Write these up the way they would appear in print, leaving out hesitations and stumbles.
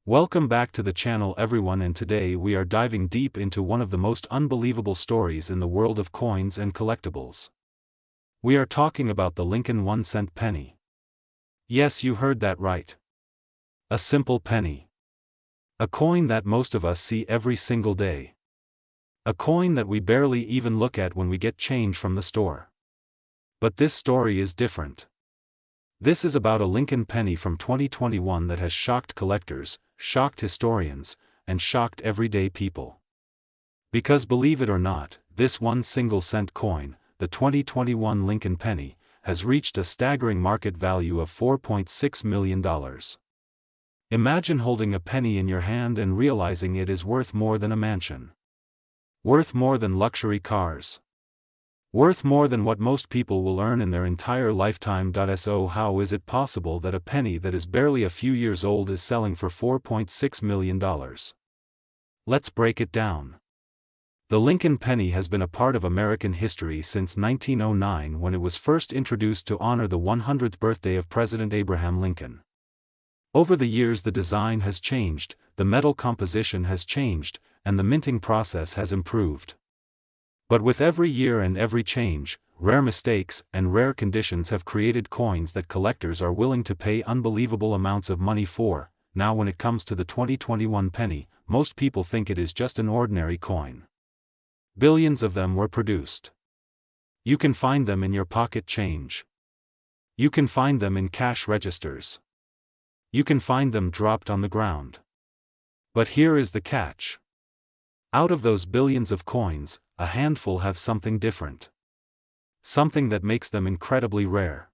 Welcome back to the channel everyone, and today we are diving deep into one of the most unbelievable stories in the world of coins and collectibles. We are talking about the Lincoln 1-cent penny. Yes, you heard that right. A simple penny. A coin that most of us see every single day. A coin that we barely even look at when we get change from the store. But this story is different. This is about a Lincoln penny from 2021 that has shocked collectors, shocked historians, and shocked everyday people. Because believe it or not, this one single cent coin, the 2021 Lincoln penny, has reached a staggering market value of $4.6 million. Imagine holding a penny in your hand and realizing it is worth more than a mansion. Worth more than luxury cars. Worth more than what most people will earn in their entire lifetime. So how is it possible that a penny that is barely a few years old is selling for $4.6 million? Let's break it down. The Lincoln penny has been a part of American history since 1909, when it was first introduced to honor the 100th birthday of President Abraham Lincoln. Over the years the design has changed, the metal composition has changed, and the minting process has improved. But with every year and every change, rare mistakes and rare conditions have created coins that collectors are willing to pay unbelievable amounts of money for. Now when it comes to the 2021 penny, most people think it is just an ordinary coin. Billions of them were produced. You can find them in your pocket change. You can find them in cash registers. You can find them dropped on the ground. But here is the catch. Out of those billions of coins, a handful have something different. Something that makes them incredibly rare.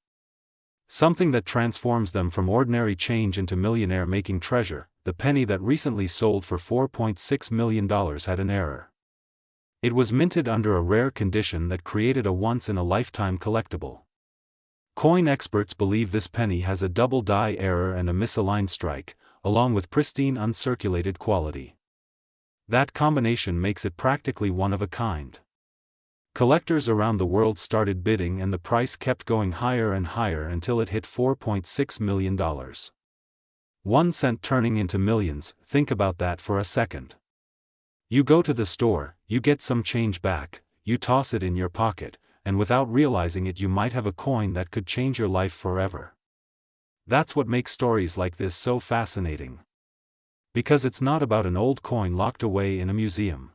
Something that transforms them from ordinary change into millionaire-making treasure. The penny that recently sold for $4.6 million had an error. It was minted under a rare condition that created a once-in-a-lifetime collectible. Coin experts believe this penny has a double die error and a misaligned strike, along with pristine uncirculated quality. That combination makes it practically one of a kind. Collectors around the world started bidding, and the price kept going higher and higher until it hit $4.6 million. 1 cent turning into millions. Think about that for a second. You go to the store, you get some change back, you toss it in your pocket, and without realizing it you might have a coin that could change your life forever. That's what makes stories like this so fascinating. Because it's not about an old coin locked away in a museum.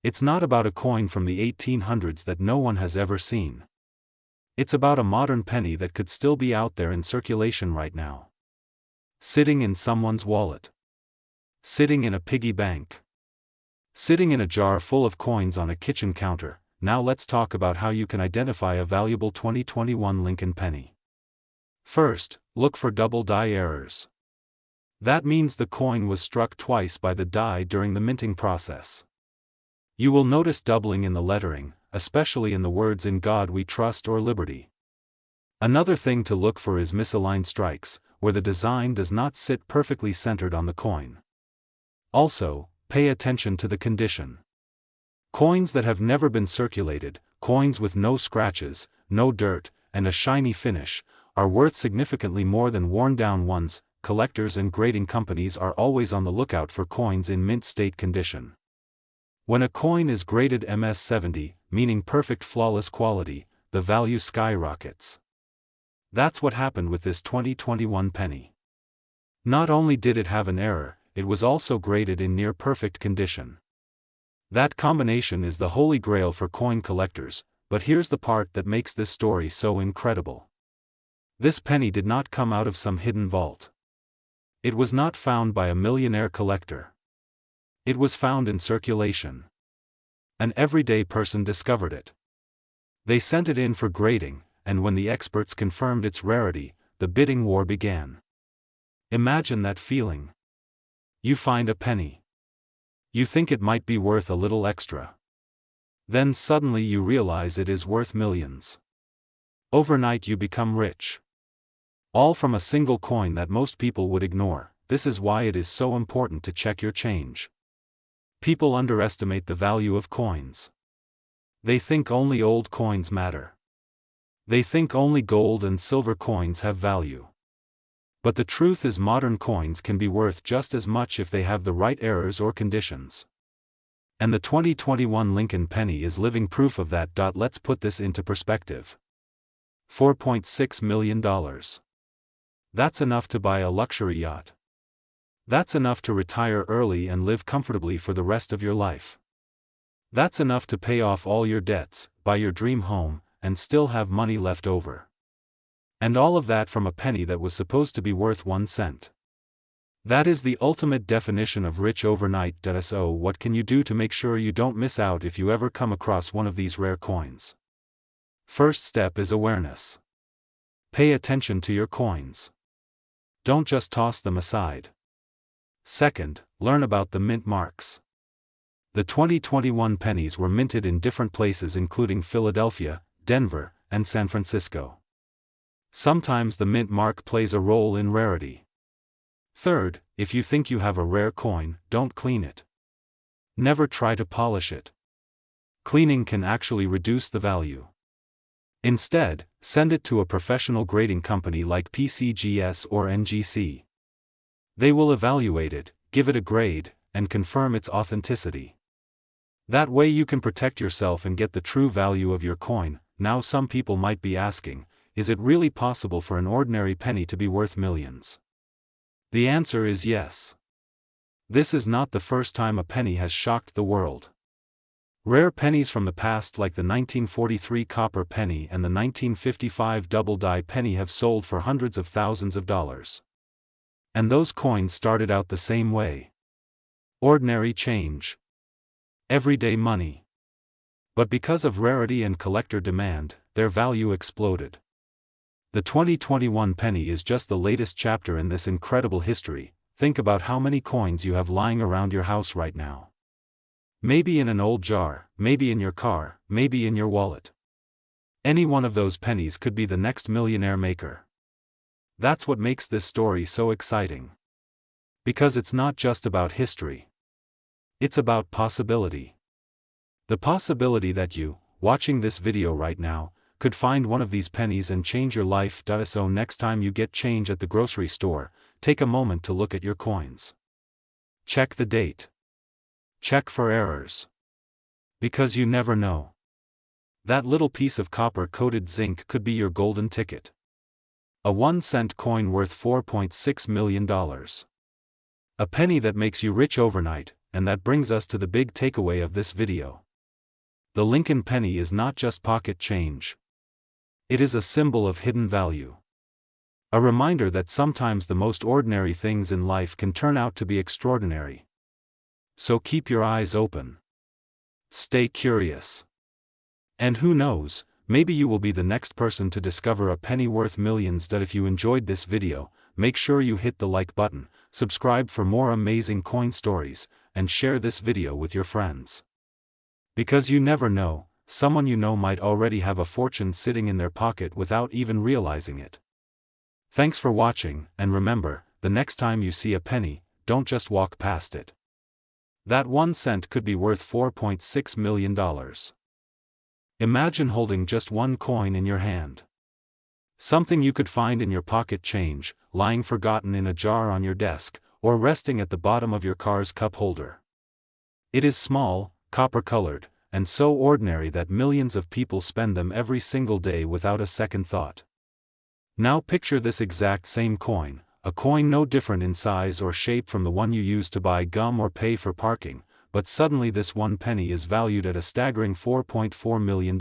It's not about a coin from the 1800s that no one has ever seen. It's about a modern penny that could still be out there in circulation right now. Sitting in someone's wallet. Sitting in a piggy bank. Sitting in a jar full of coins on a kitchen counter. Now let's talk about how you can identify a valuable 2021 Lincoln penny. First, look for double die errors. That means the coin was struck twice by the die during the minting process. You will notice doubling in the lettering, especially in the words "In God We Trust" or "Liberty." Another thing to look for is misaligned strikes, where the design does not sit perfectly centered on the coin. Also, pay attention to the condition. Coins that have never been circulated, coins with no scratches, no dirt, and a shiny finish, are worth significantly more than worn-down ones. Collectors and grading companies are always on the lookout for coins in mint state condition. When a coin is graded MS-70, meaning perfect flawless quality, the value skyrockets. That's what happened with this 2021 penny. Not only did it have an error, it was also graded in near perfect condition. That combination is the holy grail for coin collectors, but here's the part that makes this story so incredible. This penny did not come out of some hidden vault. It was not found by a millionaire collector. It was found in circulation. An everyday person discovered it. They sent it in for grading, and when the experts confirmed its rarity, the bidding war began. Imagine that feeling. You find a penny. You think it might be worth a little extra. Then suddenly you realize it is worth millions. Overnight you become rich. All from a single coin that most people would ignore. This is why it is so important to check your change. People underestimate the value of coins. They think only old coins matter. They think only gold and silver coins have value. But the truth is modern coins can be worth just as much if they have the right errors or conditions. And the 2021 Lincoln penny is living proof of that. Let's put this into perspective. $4.6 million. That's enough to buy a luxury yacht. That's enough to retire early and live comfortably for the rest of your life. That's enough to pay off all your debts, buy your dream home, and still have money left over. And all of that from a penny that was supposed to be worth 1 cent. That is the ultimate definition of rich overnight. So what can you do to make sure you don't miss out if you ever come across one of these rare coins? First step is awareness. Pay attention to your coins. Don't just toss them aside. Second, learn about the mint marks. The 2021 pennies were minted in different places including Philadelphia, Denver, and San Francisco. Sometimes the mint mark plays a role in rarity. Third, if you think you have a rare coin, don't clean it. Never try to polish it. Cleaning can actually reduce the value. Instead, send it to a professional grading company like PCGS or NGC. They will evaluate it, give it a grade, and confirm its authenticity. That way you can protect yourself and get the true value of your coin. Now some people might be asking, is it really possible for an ordinary penny to be worth millions? The answer is yes. This is not the first time a penny has shocked the world. Rare pennies from the past like the 1943 copper penny and the 1955 double-die penny have sold for hundreds of thousands of dollars. And those coins started out the same way. Ordinary change. Everyday money. But because of rarity and collector demand, their value exploded. The 2021 penny is just the latest chapter in this incredible history. Think about how many coins you have lying around your house right now. Maybe in an old jar, maybe in your car, maybe in your wallet. Any one of those pennies could be the next millionaire maker. That's what makes this story so exciting. Because it's not just about history. It's about possibility. The possibility that you, watching this video right now, could find one of these pennies and change your life. So next time you get change at the grocery store, take a moment to look at your coins. Check the date. Check for errors. Because you never know. That little piece of copper-coated zinc could be your golden ticket. A 1-cent coin worth $4.6 million. A penny that makes you rich overnight, and that brings us to the big takeaway of this video. The Lincoln penny is not just pocket change. It is a symbol of hidden value. A reminder that sometimes the most ordinary things in life can turn out to be extraordinary. So keep your eyes open. Stay curious. And who knows, maybe you will be the next person to discover a penny worth millions. If you enjoyed this video, make sure you hit the like button, subscribe for more amazing coin stories, and share this video with your friends. Because you never know, someone you know might already have a fortune sitting in their pocket without even realizing it. Thanks for watching, and remember, the next time you see a penny, don't just walk past it. That 1 cent could be worth $4.6 million. Imagine holding just one coin in your hand. Something you could find in your pocket change, lying forgotten in a jar on your desk, or resting at the bottom of your car's cup holder. It is small, copper-colored, and so ordinary that millions of people spend them every single day without a second thought. Now picture this exact same coin, a coin no different in size or shape from the one you use to buy gum or pay for parking, but suddenly this 1 penny is valued at a staggering $4.4 million.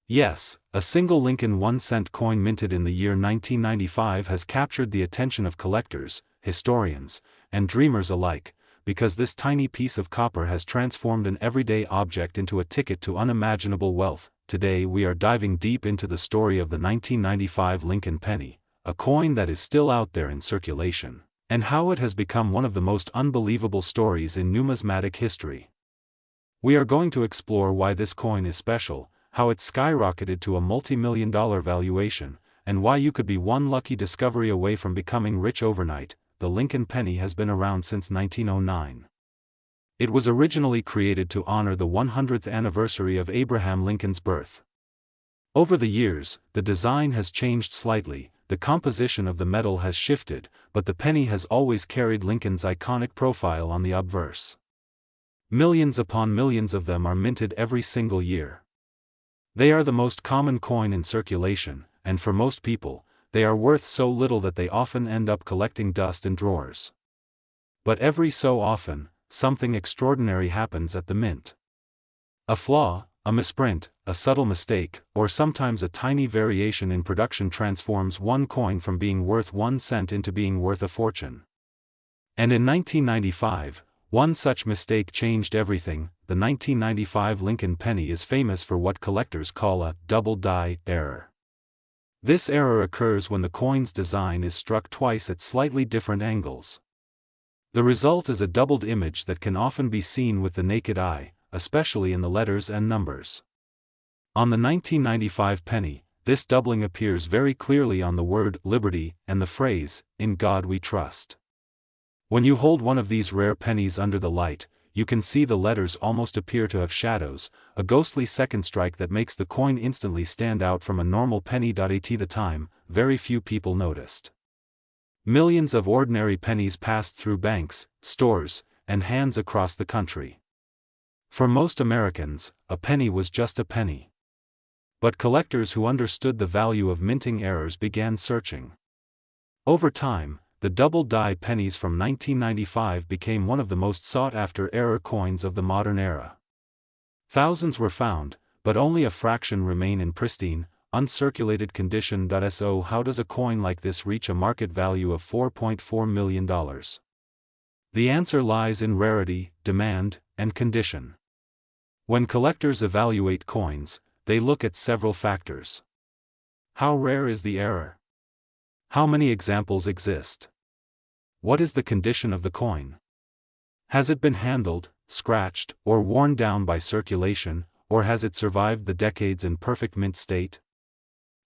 Yes, a single Lincoln 1-cent coin minted in the year 1995 has captured the attention of collectors, historians, and dreamers alike, because this tiny piece of copper has transformed an everyday object into a ticket to unimaginable wealth. Today we are diving deep into the story of the 1995 Lincoln penny, a coin that is still out there in circulation, and how it has become one of the most unbelievable stories in numismatic history. We are going to explore why this coin is special, how it skyrocketed to a multi-million-dollar valuation, and why you could be one lucky discovery away from becoming rich overnight. The Lincoln penny has been around since 1909. It was originally created to honor the 100th anniversary of Abraham Lincoln's birth. Over the years, the design has changed slightly. the composition of the metal has shifted, but the penny has always carried Lincoln's iconic profile on the obverse. Millions upon millions of them are minted every single year. They are the most common coin in circulation, and for most people, they are worth so little that they often end up collecting dust in drawers. But every so often, something extraordinary happens at the mint. A flaw, a misprint, a subtle mistake, or sometimes a tiny variation in production transforms one coin from being worth 1 cent into being worth a fortune. And in 1995, one such mistake changed everything. The 1995 Lincoln penny is famous for what collectors call a double die error. This error occurs when the coin's design is struck twice at slightly different angles. The result is a doubled image that can often be seen with the naked eye, especially in the letters and numbers. On the 1995 penny, this doubling appears very clearly on the word liberty and the phrase, "In God we trust." When you hold one of these rare pennies under the light, you can see the letters almost appear to have shadows, a ghostly second strike that makes the coin instantly stand out from a normal penny. At the time, very few people noticed. Millions of ordinary pennies passed through banks, stores, and hands across the country. For most Americans, a penny was just a penny. But collectors who understood the value of minting errors began searching. Over time, the double die pennies from 1995 became one of the most sought-after error coins of the modern era. Thousands were found, but only a fraction remain in pristine, uncirculated condition. So how does a coin like this reach a market value of $4.4 million? The answer lies in rarity, demand, and condition. When collectors evaluate coins, they look at several factors. How rare is the error? How many examples exist? What is the condition of the coin? Has it been handled, scratched, or worn down by circulation, or has it survived the decades in perfect mint state?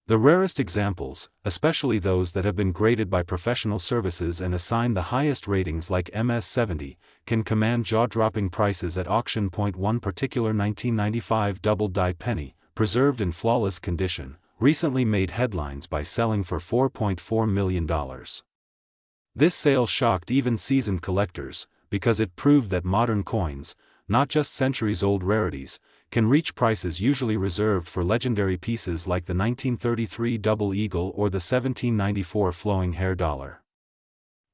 The rarest examples, especially those that have been graded by professional services and assigned the highest ratings like MS-70, can command jaw-dropping prices at auction. One particular 1995 double die penny, preserved in flawless condition, recently made headlines by selling for $4.4 million. This sale shocked even seasoned collectors, because it proved that modern coins, not just centuries-old rarities, can reach prices usually reserved for legendary pieces like the 1933 Double Eagle or the 1794 Flowing Hair Dollar.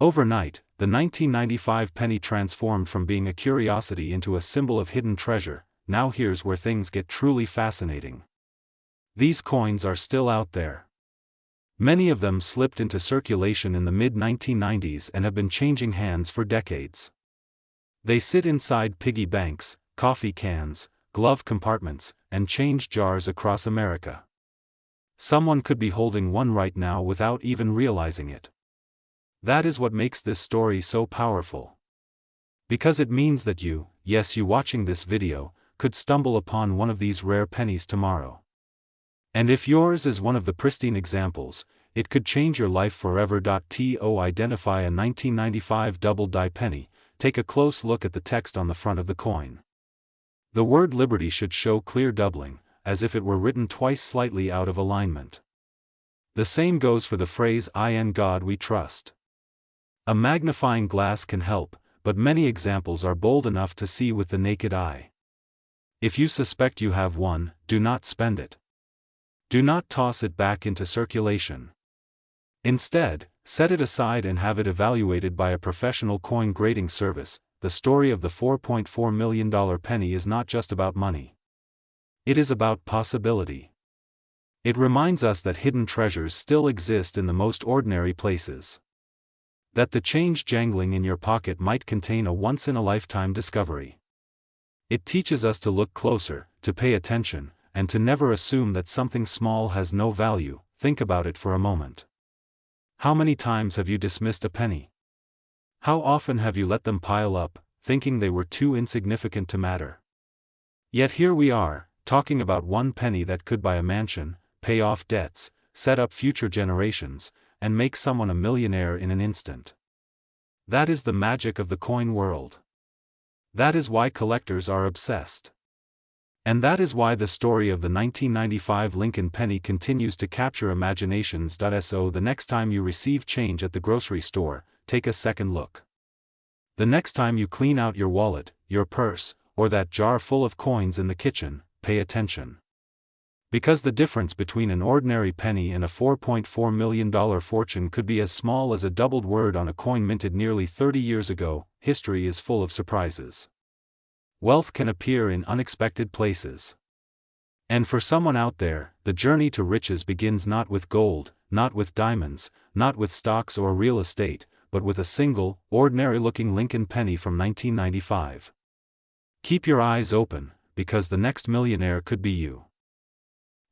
Overnight, the 1995 penny transformed from being a curiosity into a symbol of hidden treasure. Now here's where things get truly fascinating. These coins are still out there. Many of them slipped into circulation in the mid-1990s and have been changing hands for decades. They sit inside piggy banks, coffee cans, glove compartments, and change jars across America. Someone could be holding one right now without even realizing it. That is what makes this story so powerful. Because it means that you, yes you watching this video, could stumble upon one of these rare pennies tomorrow. And if yours is one of the pristine examples, it could change your life forever. To identify a 1995 double die penny, take a close look at the text on the front of the coin. The word liberty should show clear doubling, as if it were written twice slightly out of alignment. The same goes for the phrase "In God we trust." A magnifying glass can help, but many examples are bold enough to see with the naked eye. If you suspect you have one, do not spend it. Do not toss it back into circulation. Instead, set it aside and have it evaluated by a professional coin grading service. The story of the $4.4 million penny is not just about money. It is about possibility. It reminds us that hidden treasures still exist in the most ordinary places. That the change jangling in your pocket might contain a once-in-a-lifetime discovery. It teaches us to look closer, to pay attention, and to never assume that something small has no value. Think about it for a moment. How many times have you dismissed a penny? How often have you let them pile up, thinking they were too insignificant to matter? Yet here we are, talking about one penny that could buy a mansion, pay off debts, set up future generations, and make someone a millionaire in an instant. That is the magic of the coin world. That is why collectors are obsessed. And that is why the story of the 1995 Lincoln penny continues to capture imaginations. So the next time you receive change at the grocery store, take a second look. The next time you clean out your wallet, your purse, or that jar full of coins in the kitchen, pay attention. Because the difference between an ordinary penny and a $4.4 million fortune could be as small as a doubled word on a coin minted nearly 30 years ago. History is full of surprises. Wealth can appear in unexpected places. And for someone out there, the journey to riches begins not with gold, not with diamonds, not with stocks or real estate, but with a single, ordinary-looking Lincoln penny from 1995. Keep your eyes open, because the next millionaire could be you.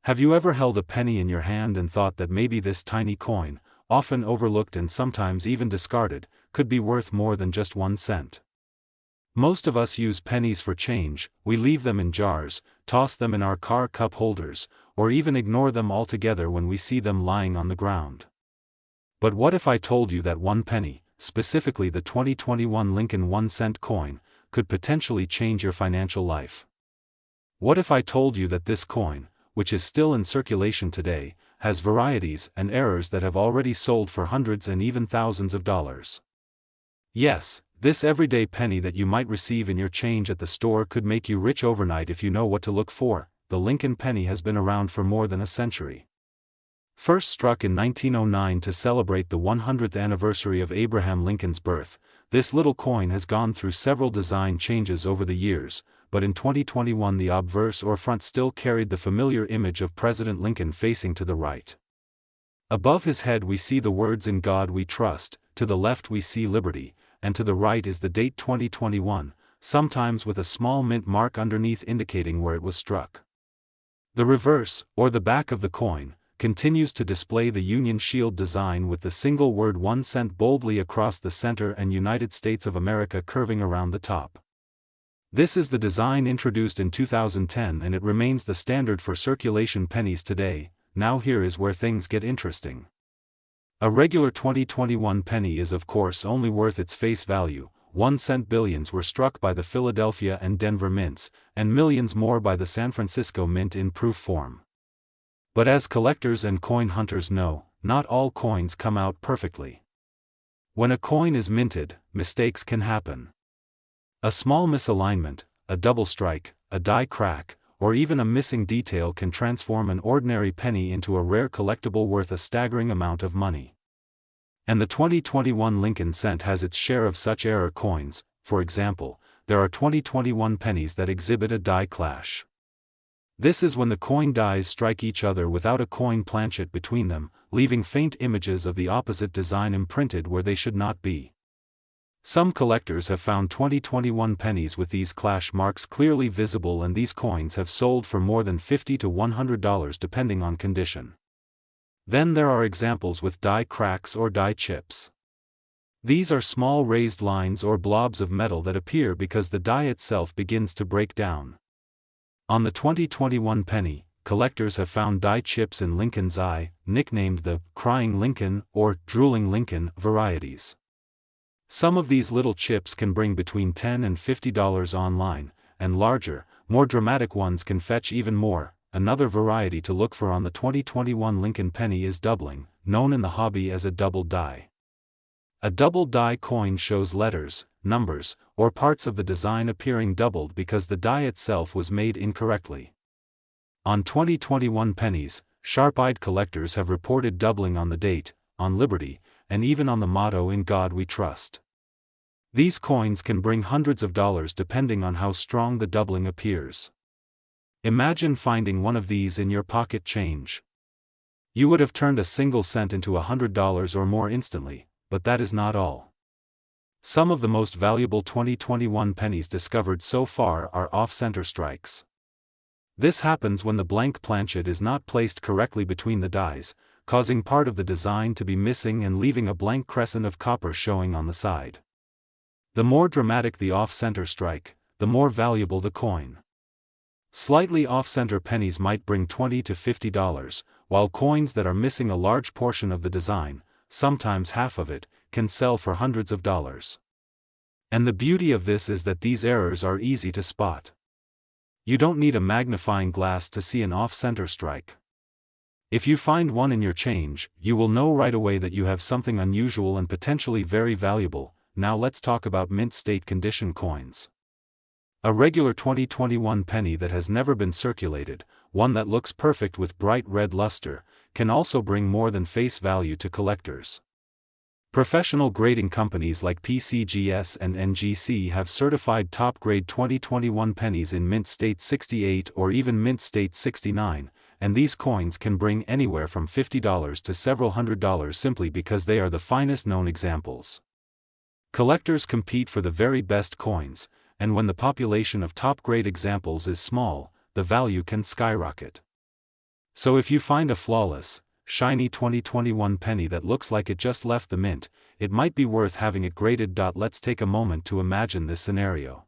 Have you ever held a penny in your hand and thought that maybe this tiny coin, often overlooked and sometimes even discarded, could be worth more than just 1 cent? Most of us use pennies for change. We leave them in jars, toss them in our car cup holders, or even ignore them altogether when we see them lying on the ground. But what if I told you that 1 penny, specifically the 2021 Lincoln 1-cent coin, could potentially change your financial life? What if I told you that this coin, which is still in circulation today, has varieties and errors that have already sold for hundreds and even thousands of dollars? Yes, this everyday penny that you might receive in your change at the store could make you rich overnight if you know what to look for. The Lincoln penny has been around for more than a century. First struck in 1909 to celebrate the 100th anniversary of Abraham Lincoln's birth, this little coin has gone through several design changes over the years, but in 2021 the obverse or front still carried the familiar image of President Lincoln facing to the right. Above his head we see the words "In God We Trust," to the left we see liberty, and to the right is the date 2021, sometimes with a small mint mark underneath indicating where it was struck. The reverse, or the back of the coin, continues to display the Union Shield design with the single word 1 cent boldly across the center and United States of America curving around the top. This is the design introduced in 2010 and it remains the standard for circulation pennies today. Now here is where things get interesting. A regular 2021 penny is of course only worth its face value. 1-cent billions were struck by the Philadelphia and Denver mints, and millions more by the San Francisco mint in proof form. But as collectors and coin hunters know, not all coins come out perfectly. When a coin is minted, mistakes can happen. A small misalignment, a double strike, a die crack, or even a missing detail can transform an ordinary penny into a rare collectible worth a staggering amount of money. And the 2021 Lincoln cent has its share of such error coins. For example, there are 2021 pennies that exhibit a die clash. This is when the coin dies strike each other without a coin planchet between them, leaving faint images of the opposite design imprinted where they should not be. Some collectors have found 2021 pennies with these clash marks clearly visible, and these coins have sold for more than $50 to $100 depending on condition. Then there are examples with die cracks or die chips. These are small raised lines or blobs of metal that appear because the die itself begins to break down. On the 2021 penny, collectors have found die chips in Lincoln's eye, nicknamed the "Crying Lincoln" or "Drooling Lincoln" varieties. Some of these little chips can bring between $10 and $50 online, and larger, more dramatic ones can fetch even more. Another variety to look for on the 2021 Lincoln penny is doubling, known in the hobby as a double die. A double die coin shows letters, numbers, or parts of the design appearing doubled because the die itself was made incorrectly. On 2021 pennies, sharp-eyed collectors have reported doubling on the date, on liberty, and even on the motto "In God We Trust." These coins can bring hundreds of dollars depending on how strong the doubling appears. Imagine finding one of these in your pocket change. You would have turned a single cent into $100 or more instantly, but that is not all. Some of the most valuable 2021 pennies discovered so far are off-center strikes. This happens when the blank planchet is not placed correctly between the dies, causing part of the design to be missing and leaving a blank crescent of copper showing on the side. The more dramatic the off-center strike, the more valuable the coin. Slightly off-center pennies might bring $20 to $50, while coins that are missing a large portion of the design, sometimes half of it, can sell for hundreds of dollars. And the beauty of this is that these errors are easy to spot. You don't need a magnifying glass to see an off-center strike. If you find one in your change, you will know right away that you have something unusual and potentially very valuable. Now let's talk about mint state condition coins. A regular 2021 penny that has never been circulated, one that looks perfect with bright red luster, can also bring more than face value to collectors. Professional grading companies like PCGS and NGC have certified top-grade 2021 pennies in mint state 68 or even mint state 69, and these coins can bring anywhere from $50 to several $100s simply because they are the finest known examples. Collectors compete for the very best coins, and when the population of top-grade examples is small, the value can skyrocket. So if you find a flawless, shiny 2021 penny that looks like it just left the mint, it might be worth having it graded. Let's take a moment to imagine this scenario.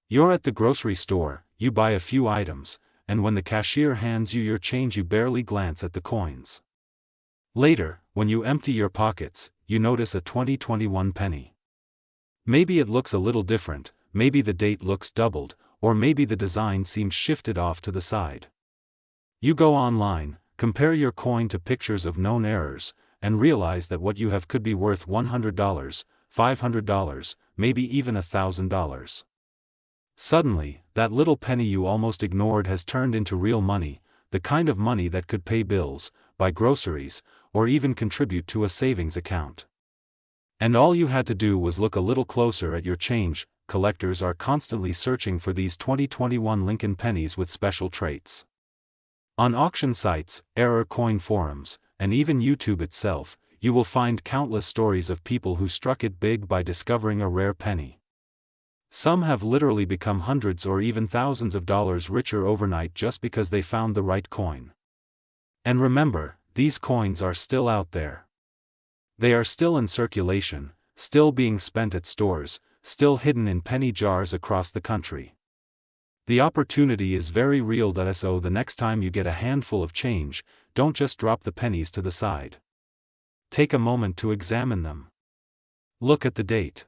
You're at the grocery store, you buy a few items, and when the cashier hands you your change you barely glance at the coins. Later, when you empty your pockets, you notice a 2021 penny. Maybe it looks a little different, maybe the date looks doubled, or maybe the design seems shifted off to the side. You go online, compare your coin to pictures of known errors, and realize that what you have could be worth $100, $500, maybe even $1,000. Suddenly, that little penny you almost ignored has turned into real money, the kind of money that could pay bills, buy groceries, or even contribute to a savings account. And all you had to do was look a little closer at your change. Collectors are constantly searching for these 2021 Lincoln pennies with special traits. On auction sites, error coin forums, and even YouTube itself, you will find countless stories of people who struck it big by discovering a rare penny. Some have literally become hundreds or even thousands of dollars richer overnight just because they found the right coin. And remember, these coins are still out there. They are still in circulation, still being spent at stores, still hidden in penny jars across the country. The opportunity is very real. So the next time you get a handful of change, don't just drop the pennies to the side. Take a moment to examine them. Look at the date.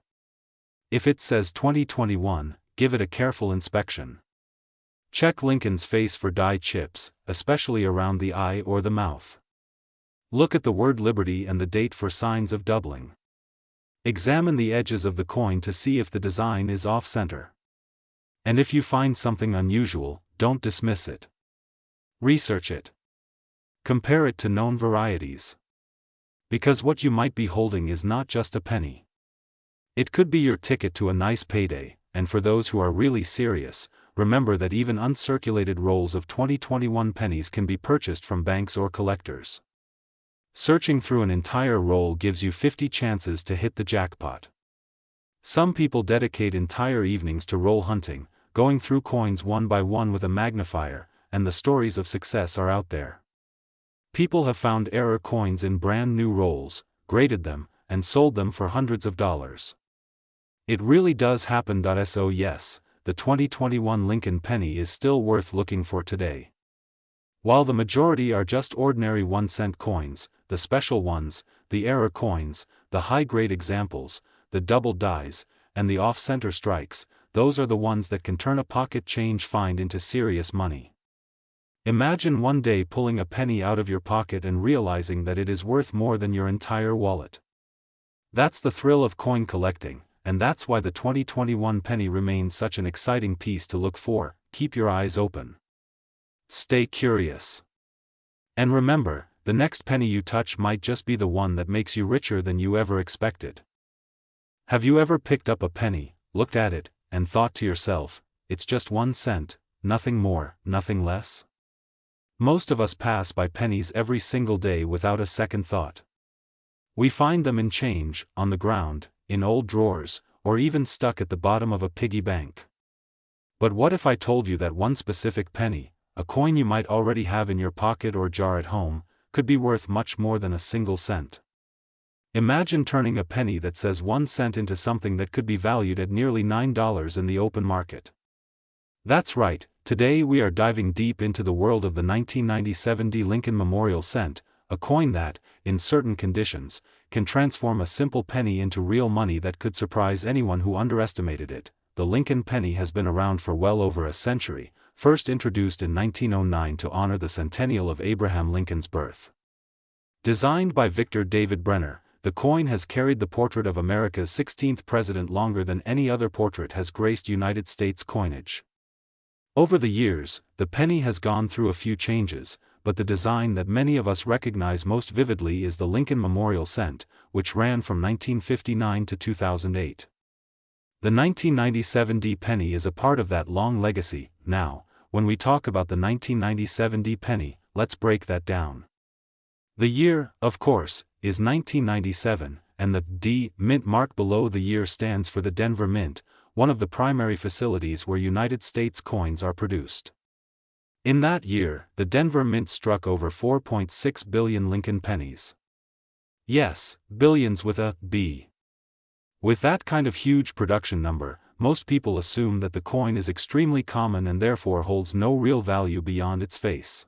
If it says 2021, give it a careful inspection. Check Lincoln's face for die chips, especially around the eye or the mouth. Look at the word Liberty and the date for signs of doubling. Examine the edges of the coin to see if the design is off-center. And if you find something unusual, don't dismiss it. Research it. Compare it to known varieties. Because what you might be holding is not just a penny. It could be your ticket to a nice payday, and for those who are really serious, remember that even uncirculated rolls of 2021 pennies can be purchased from banks or collectors. Searching through an entire roll gives you 50 chances to hit the jackpot. Some people dedicate entire evenings to roll hunting, going through coins one by one with a magnifier, and the stories of success are out there. People have found error coins in brand new rolls, graded them, and sold them for hundreds of dollars. It really does happen. So yes, the 2021 Lincoln penny is still worth looking for today. While the majority are just ordinary 1-cent coins, the special ones, the error coins, the high-grade examples, the double dies, and the off-center strikes, those are the ones that can turn a pocket change find into serious money. Imagine one day pulling a penny out of your pocket and realizing that it is worth more than your entire wallet. That's the thrill of coin collecting, and that's why the 2021 penny remains such an exciting piece to look for. Keep your eyes open. Stay curious. And remember, the next penny you touch might just be the one that makes you richer than you ever expected. Have you ever picked up a penny, looked at it, and thought to yourself, it's just 1 cent, nothing more, nothing less? Most of us pass by pennies every single day without a second thought. We find them in change, on the ground, in old drawers, or even stuck at the bottom of a piggy bank. But what if I told you that one specific penny, a coin you might already have in your pocket or jar at home, could be worth much more than a single cent? Imagine turning a penny that says 1 cent into something that could be valued at nearly $9 in the open market. That's right, today we are diving deep into the world of the 1997 D. Lincoln Memorial Cent, a coin that, in certain conditions, can transform a simple penny into real money that could surprise anyone who underestimated it. the Lincoln penny has been around for well over a century, first introduced in 1909 to honor the centennial of Abraham Lincoln's birth. Designed by Victor David Brenner, the coin has carried the portrait of America's 16th president longer than any other portrait has graced United States coinage. Over the years, the penny has gone through a few changes, but the design that many of us recognize most vividly is the Lincoln Memorial Cent, which ran from 1959 to 2008. The 1997 D penny is a part of that long legacy. Now, when we talk about the 1997 D penny, let's break that down. The year, of course, is 1997, and the D mint mark below the year stands for the Denver Mint, one of the primary facilities where United States coins are produced. In that year, the Denver Mint struck over 4.6 billion Lincoln pennies. Yes, billions with a B. With that kind of huge production number, most people assume that the coin is extremely common and therefore holds no real value beyond its face.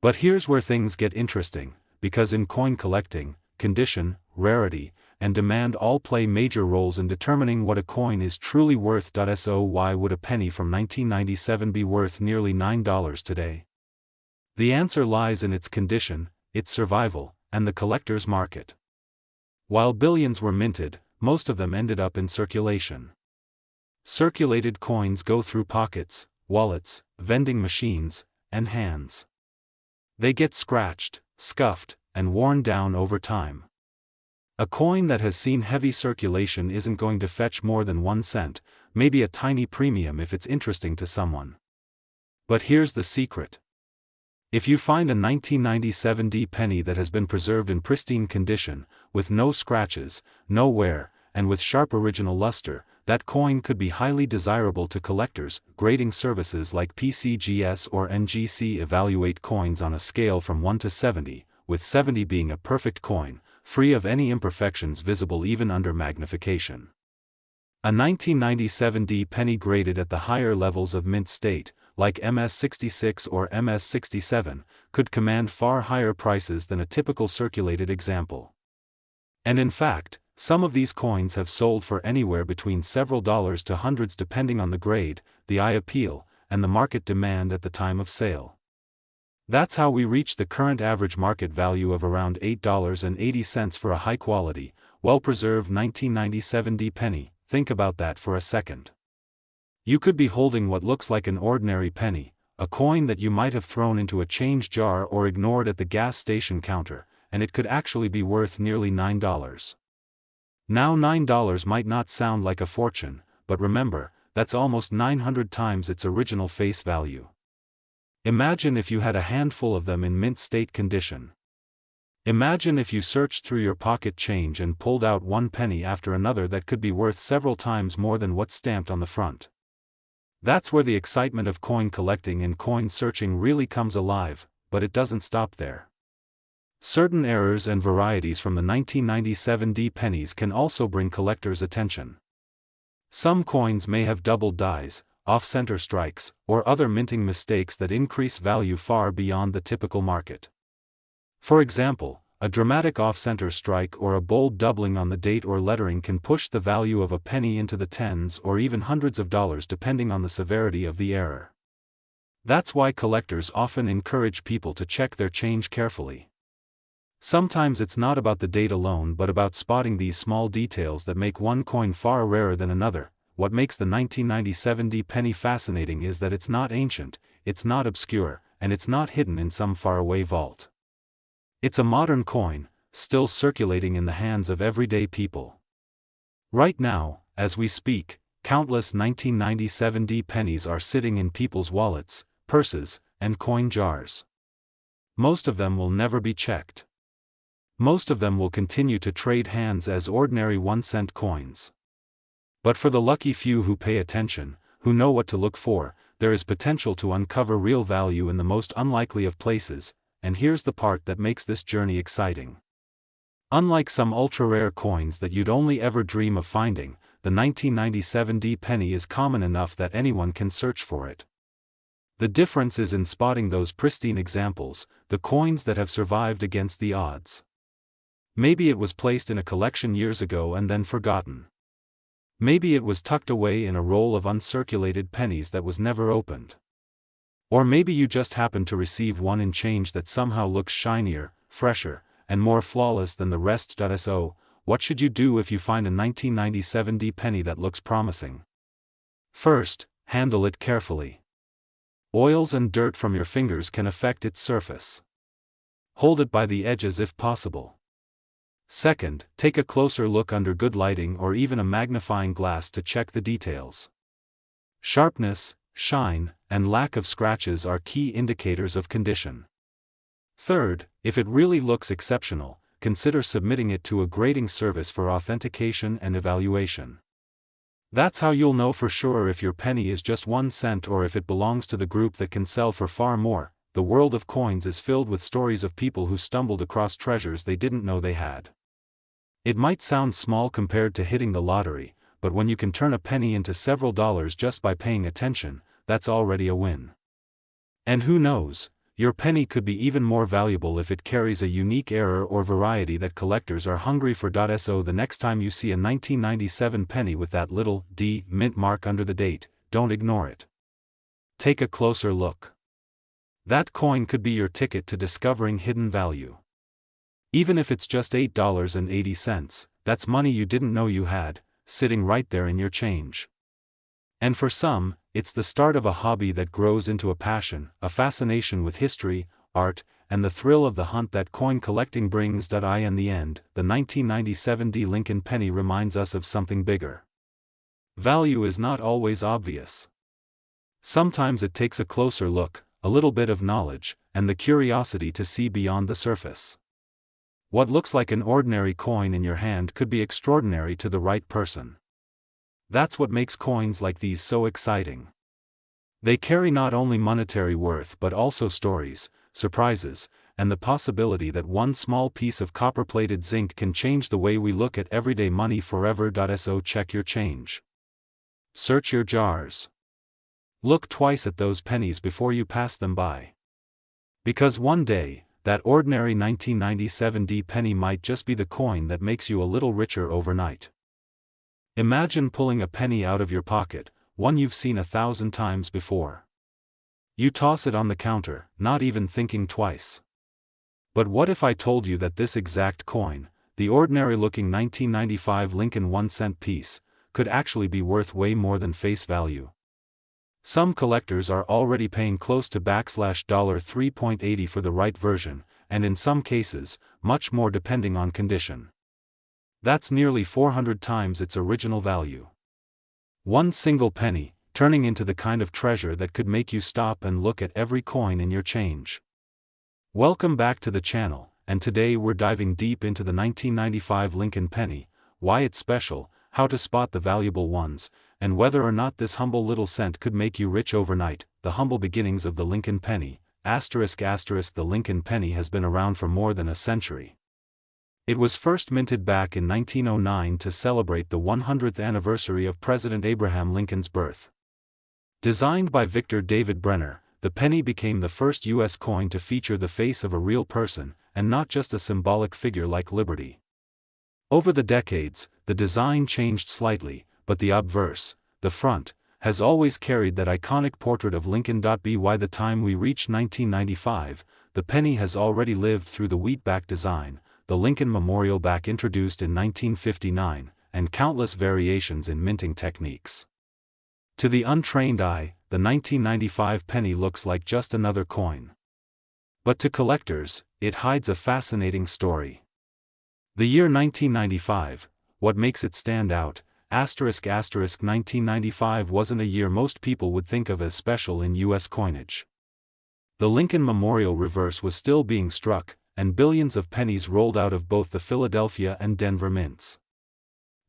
But here's where things get interesting, because in coin collecting, condition, rarity, and demand all play major roles in determining what a coin is truly worth. So why would a penny from 1997 be worth nearly $9 today? The answer lies in its condition, its survival, and the collector's market. While billions were minted, most of them ended up in circulation. Circulated coins go through pockets, wallets, vending machines, and hands. They get scratched, scuffed, and worn down over time. A coin that has seen heavy circulation isn't going to fetch more than 1 cent, maybe a tiny premium if it's interesting to someone. But here's the secret. If you find a 1997 D penny that has been preserved in pristine condition, with no scratches, no wear, and with sharp original luster, that coin could be highly desirable to collectors. Grading services like PCGS or NGC evaluate coins on a scale from 1 to 70, with 70 being a perfect coin, free of any imperfections visible even under magnification. A 1997 D penny graded at the higher levels of mint state, like MS66 or MS67, could command far higher prices than a typical circulated example. And in fact, some of these coins have sold for anywhere between several dollars to hundreds depending on the grade, the eye appeal, and the market demand at the time of sale. That's how we reach the current average market value of around $8.80 for a high-quality, well-preserved 1997 D penny. Think about that for a second. You could be holding what looks like an ordinary penny, a coin that you might have thrown into a change jar or ignored at the gas station counter, and it could actually be worth nearly $9. Now $9 might not sound like a fortune, but remember, that's almost 900 times its original face value. Imagine if you had a handful of them in mint state condition. Imagine if you searched through your pocket change and pulled out one penny after another that could be worth several times more than what's stamped on the front. That's where the excitement of coin collecting and coin searching really comes alive, but it doesn't stop there. Certain errors and varieties from the 1997 D pennies can also bring collectors' attention. Some coins may have doubled dies, off-center strikes, or other minting mistakes that increase value far beyond the typical market. For example, a dramatic off-center strike or a bold doubling on the date or lettering can push the value of a penny into the tens or even hundreds of dollars depending on the severity of the error. That's why collectors often encourage people to check their change carefully. Sometimes it's not about the date alone but about spotting these small details that make one coin far rarer than another. What makes the 1997 D penny fascinating is that it's not ancient, it's not obscure, and it's not hidden in some faraway vault. It's a modern coin, still circulating in the hands of everyday people. Right now, as we speak, countless 1997 D pennies are sitting in people's wallets, purses, and coin jars. Most of them will never be checked. Most of them will continue to trade hands as ordinary 1-cent coins. But for the lucky few who pay attention, who know what to look for, there is potential to uncover real value in the most unlikely of places, and here's the part that makes this journey exciting. Unlike some ultra-rare coins that you'd only ever dream of finding, the 1997 D penny is common enough that anyone can search for it. The difference is in spotting those pristine examples, the coins that have survived against the odds. Maybe it was placed in a collection years ago and then forgotten. Maybe it was tucked away in a roll of uncirculated pennies that was never opened. Or maybe you just happened to receive one in change that somehow looks shinier, fresher, and more flawless than the rest. So, what should you do if you find a 1997 D penny that looks promising? First, handle it carefully. Oils and dirt from your fingers can affect its surface. Hold it by the edges if possible. Second, take a closer look under good lighting or even a magnifying glass to check the details. Sharpness, shine, and lack of scratches are key indicators of condition. Third, if it really looks exceptional, consider submitting it to a grading service for authentication and evaluation. That's how you'll know for sure if your penny is just 1 cent or if it belongs to the group that can sell for far more. The world of coins is filled with stories of people who stumbled across treasures they didn't know they had. It might sound small compared to hitting the lottery, but when you can turn a penny into several dollars just by paying attention, that's already a win. And who knows, your penny could be even more valuable if it carries a unique error or variety that collectors are hungry for. So the next time you see a 1997 penny with that little D mint mark under the date, don't ignore it. Take a closer look. That coin could be your ticket to discovering hidden value. Even if it's just $8.80, that's money you didn't know you had, sitting right there in your change. And for some, it's the start of a hobby that grows into a passion, a fascination with history, art, and the thrill of the hunt that coin collecting brings. In the end, the 1997 D Lincoln penny reminds us of something bigger. Value is not always obvious. Sometimes it takes a closer look, a little bit of knowledge, and the curiosity to see beyond the surface. What looks like an ordinary coin in your hand could be extraordinary to the right person. That's what makes coins like these so exciting. They carry not only monetary worth but also stories, surprises, and the possibility that one small piece of copper-plated zinc can change the way we look at everyday money forever. So check your change. Search your jars. Look twice at those pennies before you pass them by. Because one day, that ordinary 1997 D penny might just be the coin that makes you a little richer overnight. Imagine pulling a penny out of your pocket, one you've seen 1,000 times before. You toss it on the counter, not even thinking twice. But what if I told you that this exact coin, the ordinary-looking 1995 Lincoln 1-cent piece, could actually be worth way more than face value? Some collectors are already paying close to $3.80 for the right version, and in some cases, much more depending on condition. That's nearly 400 times its original value. One single penny, turning into the kind of treasure that could make you stop and look at every coin in your change. Welcome back to the channel, and today we're diving deep into the 1995 Lincoln penny, why it's special, how to spot the valuable ones, and whether or not this humble little cent could make you rich overnight. The humble beginnings of the Lincoln penny, ***. The Lincoln penny has been around for more than a century. It was first minted back in 1909 to celebrate the 100th anniversary of President Abraham Lincoln's birth. Designed by Victor David Brenner, the penny became the first U.S. coin to feature the face of a real person, and not just a symbolic figure like Liberty. Over the decades, the design changed slightly, but the obverse, the front, has always carried that iconic portrait of Lincoln. By the time we reach 1995, the penny has already lived through the wheatback design, the Lincoln Memorial back introduced in 1959, and countless variations in minting techniques. To the untrained eye, the 1995 penny looks like just another coin. But to collectors, it hides a fascinating story. The year 1995, what makes it stand out? ***. 1995 wasn't a year most people would think of as special in U.S. coinage. The Lincoln Memorial reverse was still being struck, and billions of pennies rolled out of both the Philadelphia and Denver mints.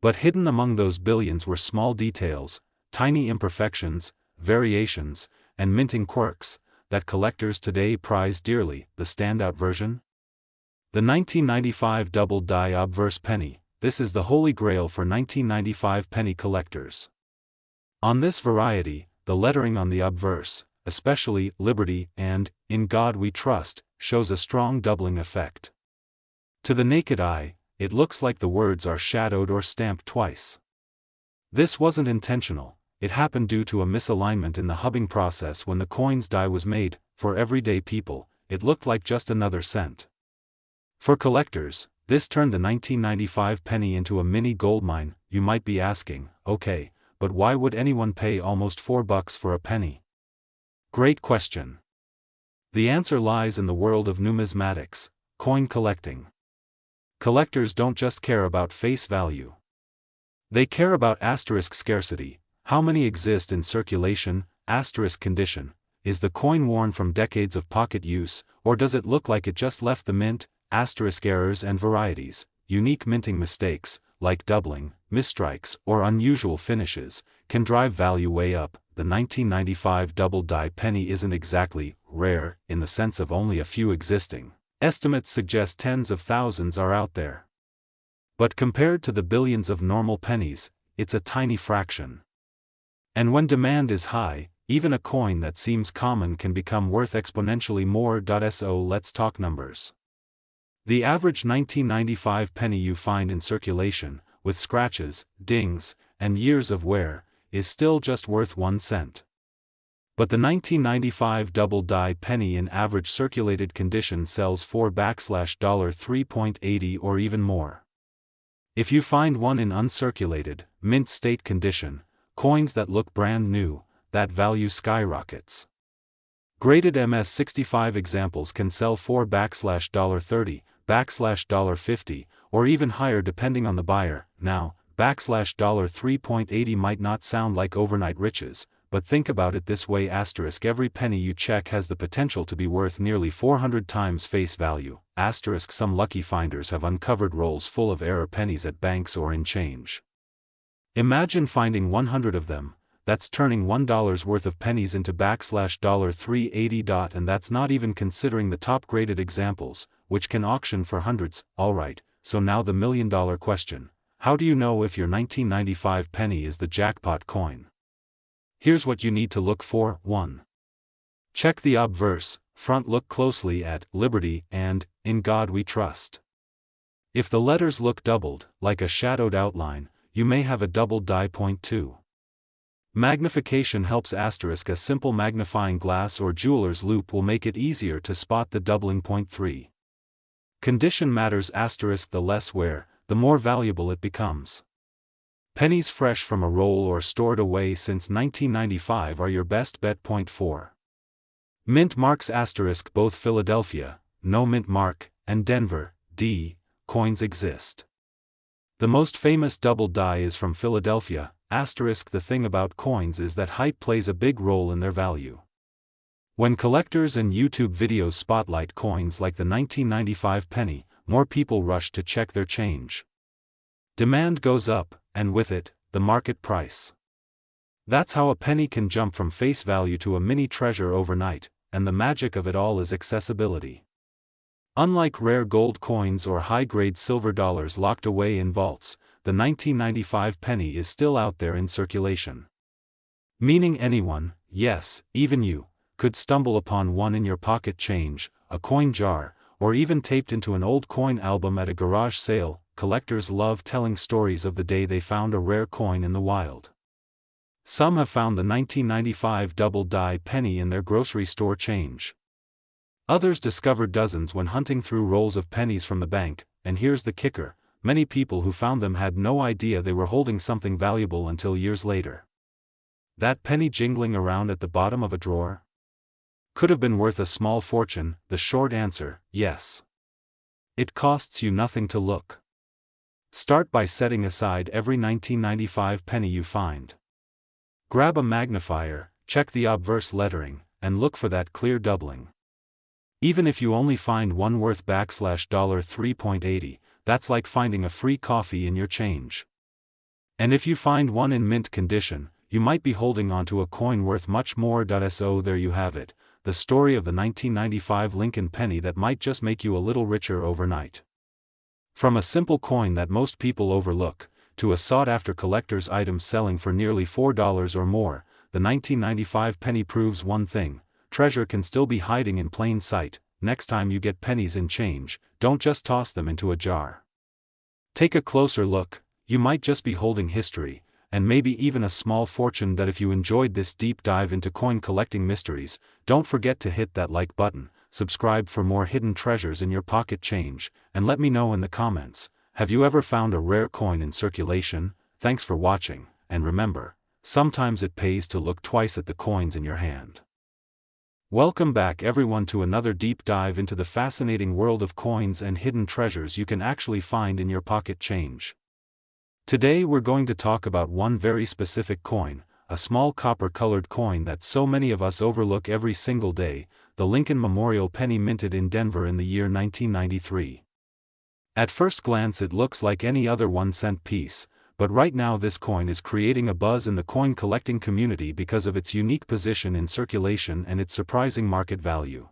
But hidden among those billions were small details, tiny imperfections, variations, and minting quirks, that collectors today prize dearly. The standout version? The 1995 double die obverse penny. This is the holy grail for 1995 penny collectors. On this variety, the lettering on the obverse, especially Liberty and In God We Trust, shows a strong doubling effect. To the naked eye, it looks like the words are shadowed or stamped twice. This wasn't intentional, it happened due to a misalignment in the hubbing process when the coin's die was made. For everyday people, it looked like just another cent. For collectors, this turned the 1995 penny into a mini goldmine. You might be asking, okay, but why would anyone pay almost $4 for a penny? Great question. The answer lies in the world of numismatics, coin collecting. Collectors don't just care about face value. They care about asterisk scarcity. How many exist in circulation? Asterisk condition. Is the coin worn from decades of pocket use, or does it look like it just left the mint? Asterisk errors and varieties. Unique minting mistakes, like doubling, misstrikes, or unusual finishes, can drive value way up. The 1995 double die penny isn't exactly rare in the sense of only a few existing. Estimates suggest tens of thousands are out there. But compared to the billions of normal pennies, it's a tiny fraction. And when demand is high, even a coin that seems common can become worth exponentially more. So let's talk numbers. The average 1995 penny you find in circulation, with scratches, dings, and years of wear, is still just worth 1 cent. But the 1995 double die penny in average circulated condition sells for $3.80 or even more. If you find one in uncirculated, mint state condition, coins that look brand new, that value skyrockets. Graded MS-65 examples can sell for $30, $50, or even higher depending on the buyer. Now, $3.80 might not sound like overnight riches, but think about it this way: every penny you check has the potential to be worth nearly 400 times face value. Some lucky finders have uncovered rolls full of error pennies at banks or in change. Imagine finding 100 of them. That's turning $1 worth of pennies into $3.80. And that's not even considering the top graded examples, which can auction for hundreds. Alright, so now the million-dollar question: how do you know if your 1995 penny is the jackpot coin? Here's what you need to look for. 1. Check the obverse front. Look closely at Liberty and In God We Trust. If the letters look doubled, like a shadowed outline, you may have a double die. Point 2. Magnification helps. A simple magnifying glass or jeweler's loupe will make it easier to spot the doubling. Point 3. Condition matters. The less wear, the more valuable it becomes. Pennies fresh from a roll or stored away since 1995 are your best bet. Point 4. Mint marks. Both Philadelphia, no mint mark, and Denver, D, coins exist. The most famous double die is from Philadelphia. The thing about coins is that hype plays a big role in their value. When collectors and YouTube videos spotlight coins like the 1995 penny, more people rush to check their change. Demand goes up, and with it, the market price. That's how a penny can jump from face value to a mini treasure overnight, and the magic of it all is accessibility. Unlike rare gold coins or high-grade silver dollars locked away in vaults, the 1995 penny is still out there in circulation. Meaning anyone, yes, even you, could stumble upon one in your pocket change, a coin jar, or even taped into an old coin album at a garage sale. Collectors love telling stories of the day they found a rare coin in the wild. Some have found the 1995 double die penny in their grocery store change. Others discovered dozens when hunting through rolls of pennies from the bank, and here's the kicker: many people who found them had no idea they were holding something valuable until years later. That penny jingling around at the bottom of a drawer? Could have been worth a small fortune. The short answer: yes. It costs you nothing to look. Start by setting aside every 1995 penny you find. Grab a magnifier, check the obverse lettering, and look for that clear doubling. Even if you only find one worth $3.80, that's like finding a free coffee in your change. And if you find one in mint condition, you might be holding onto a coin worth much more. So there you have it, the story of the 1995 Lincoln penny that might just make you a little richer overnight. From a simple coin that most people overlook, to a sought-after collector's item selling for nearly $4 or more, the 1995 penny proves one thing: treasure can still be hiding in plain sight. Next time you get pennies in change, don't just toss them into a jar. Take a closer look. You might just be holding history, and maybe even a small fortune. That if you enjoyed this deep dive into coin collecting mysteries, don't forget to hit that like button, subscribe for more hidden treasures in your pocket change, and let me know in the comments, have you ever found a rare coin in circulation? Thanks for watching, and remember, sometimes it pays to look twice at the coins in your hand. Welcome back everyone to another deep dive into the fascinating world of coins and hidden treasures you can actually find in your pocket change. Today we're going to talk about one very specific coin, a small copper-colored coin that so many of us overlook every single day, the Lincoln Memorial penny minted in Denver in the year 1993. At first glance it looks like any other 1-cent piece, but right now this coin is creating a buzz in the coin collecting community because of its unique position in circulation and its surprising market value.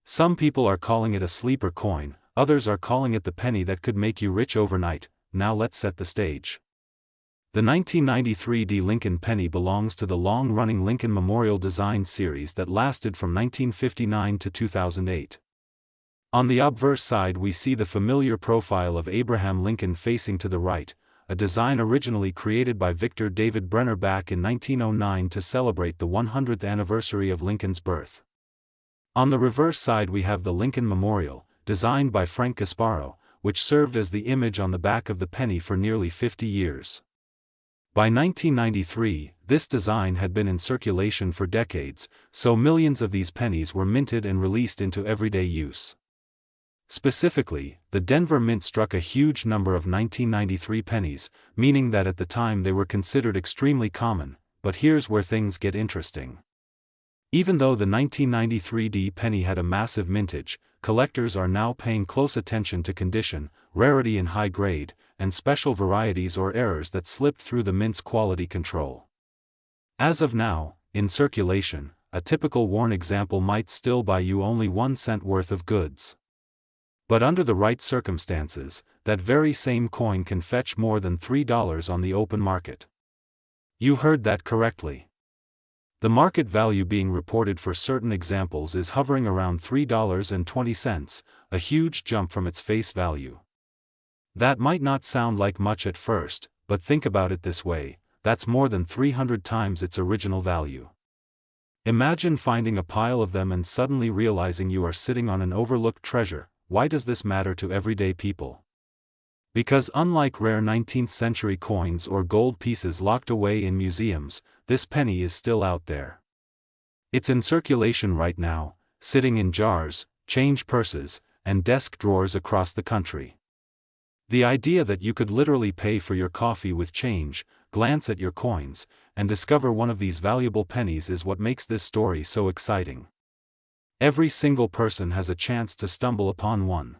Some people are calling it a sleeper coin, others are calling it the penny that could make you rich overnight. Now let's set the stage. The 1993 Lincoln penny belongs to the long-running Lincoln Memorial design series that lasted from 1959 to 2008. On the obverse side we see the familiar profile of Abraham Lincoln facing to the right, a design originally created by Victor David Brenner back in 1909 to celebrate the 100th anniversary of Lincoln's birth. On the reverse side we have the Lincoln Memorial, designed by Frank Gasparo, which served as the image on the back of the penny for nearly 50 years. By 1993, this design had been in circulation for decades, so millions of these pennies were minted and released into everyday use. Specifically, the Denver Mint struck a huge number of 1993 pennies, meaning that at the time they were considered extremely common, but here's where things get interesting. Even though the 1993 penny had a massive mintage, collectors are now paying close attention to condition, rarity in high grade, and special varieties or errors that slipped through the mint's quality control. As of now, in circulation, a typical worn example might still buy you only 1 cent worth of goods. But under the right circumstances, that very same coin can fetch more than $3 on the open market. You heard that correctly. The market value being reported for certain examples is hovering around $3.20, a huge jump from its face value. That might not sound like much at first, but think about it this way, that's more than 300 times its original value. Imagine finding a pile of them and suddenly realizing you are sitting on an overlooked treasure. Why does this matter to everyday people? Because unlike rare 19th century coins or gold pieces locked away in museums, this penny is still out there. It's in circulation right now, sitting in jars, change purses, and desk drawers across the country. The idea that you could literally pay for your coffee with change, glance at your coins, and discover one of these valuable pennies is what makes this story so exciting. Every single person has a chance to stumble upon one.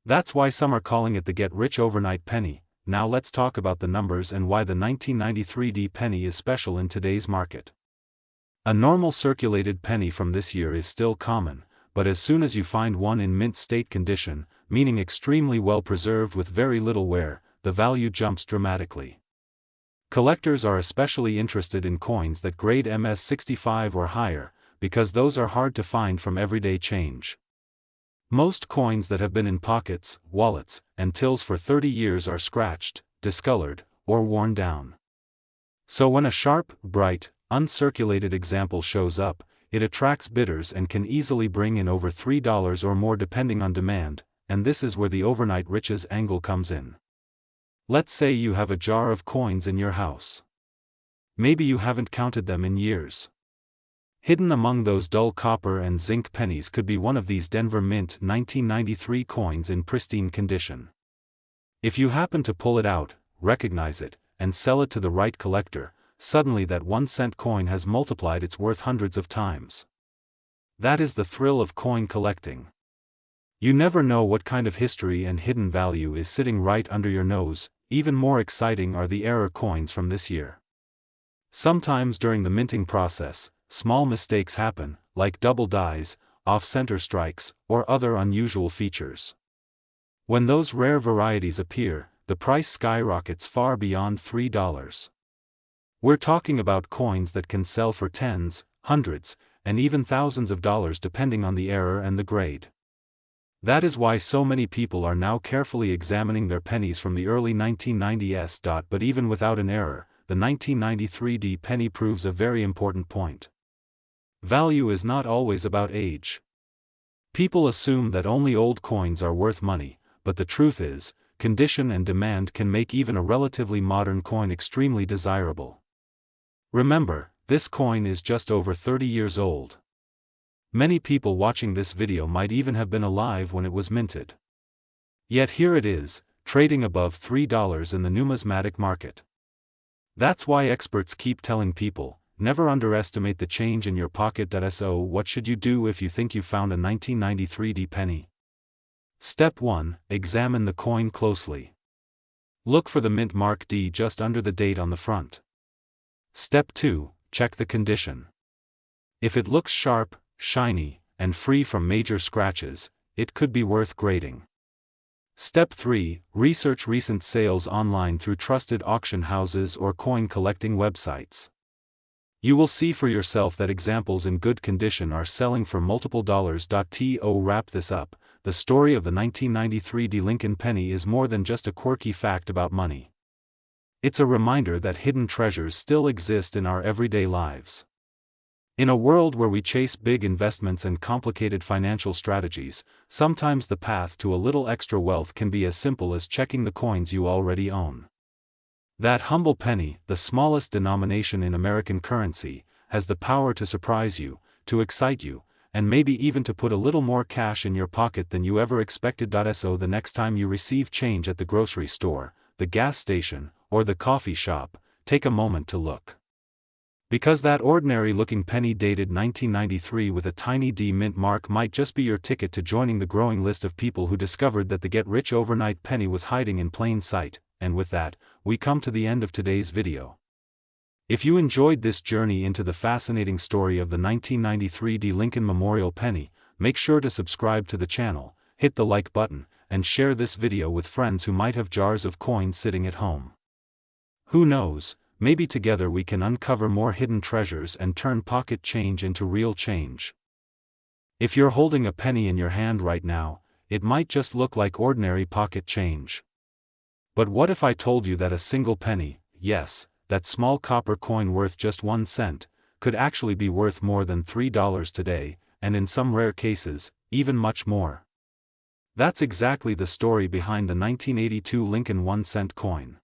That's why some are calling it the get-rich overnight penny. Now let's talk about the numbers and why the 1993 penny is special in today's market. A normal circulated penny from this year is still common, but as soon as you find one in mint state condition, meaning extremely well preserved with very little wear, the value jumps dramatically. Collectors are especially interested in coins that grade MS65 or higher, because those are hard to find from everyday change. Most coins that have been in pockets, wallets, and tills for 30 years are scratched, discolored, or worn down. So when a sharp, bright, uncirculated example shows up, it attracts bidders and can easily bring in over $3 or more depending on demand, and this is where the overnight riches angle comes in. Let's say you have a jar of coins in your house. Maybe you haven't counted them in years. Hidden among those dull copper and zinc pennies could be one of these Denver Mint 1993 coins in pristine condition. If you happen to pull it out, recognize it, and sell it to the right collector, suddenly that 1-cent coin has multiplied its worth hundreds of times. That is the thrill of coin collecting. You never know what kind of history and hidden value is sitting right under your nose. Even more exciting are the error coins from this year. Sometimes during the minting process, small mistakes happen, like double dies, off-center strikes, or other unusual features. When those rare varieties appear, the price skyrockets far beyond $3. We're talking about coins that can sell for tens, hundreds, and even thousands of dollars depending on the error and the grade. That is why so many people are now carefully examining their pennies from the early 1990s. But even without an error, the 1993 penny proves a very important point. Value is not always about age. People assume that only old coins are worth money, but the truth is, condition and demand can make even a relatively modern coin extremely desirable. Remember, this coin is just over 30 years old. Many people watching this video might even have been alive when it was minted. Yet here it is, trading above $3 in the numismatic market. That's why experts keep telling people, never underestimate the change in your pocket. So what should you do if you think you found a 1993 penny? Step 1. Examine the coin closely. Look for the mint mark D just under the date on the front. Step 2. Check the condition. If it looks sharp, shiny, and free from major scratches, it could be worth grading. Step 3. Research recent sales online through trusted auction houses or coin collecting websites. You will see for yourself that examples in good condition are selling for multiple dollars. To wrap this up, the story of the 1993 Lincoln penny is more than just a quirky fact about money. It's a reminder that hidden treasures still exist in our everyday lives. In a world where we chase big investments and complicated financial strategies, sometimes the path to a little extra wealth can be as simple as checking the coins you already own. That humble penny, the smallest denomination in American currency, has the power to surprise you, to excite you, and maybe even to put a little more cash in your pocket than you ever expected. So the next time you receive change at the grocery store, the gas station, or the coffee shop, take a moment to look. Because that ordinary-looking penny dated 1993 with a tiny D mint mark might just be your ticket to joining the growing list of people who discovered that the get-rich-overnight penny was hiding in plain sight. And with that, we come to the end of today's video. If you enjoyed this journey into the fascinating story of the 1993 Lincoln Memorial penny, make sure to subscribe to the channel, hit the like button, and share this video with friends who might have jars of coins sitting at home. Who knows? Maybe together we can uncover more hidden treasures and turn pocket change into real change. If you're holding a penny in your hand right now, it might just look like ordinary pocket change. But what if I told you that a single penny, yes, that small copper coin worth just 1 cent, could actually be worth more than $3 today, and in some rare cases, even much more? That's exactly the story behind the 1982 Lincoln 1-cent coin.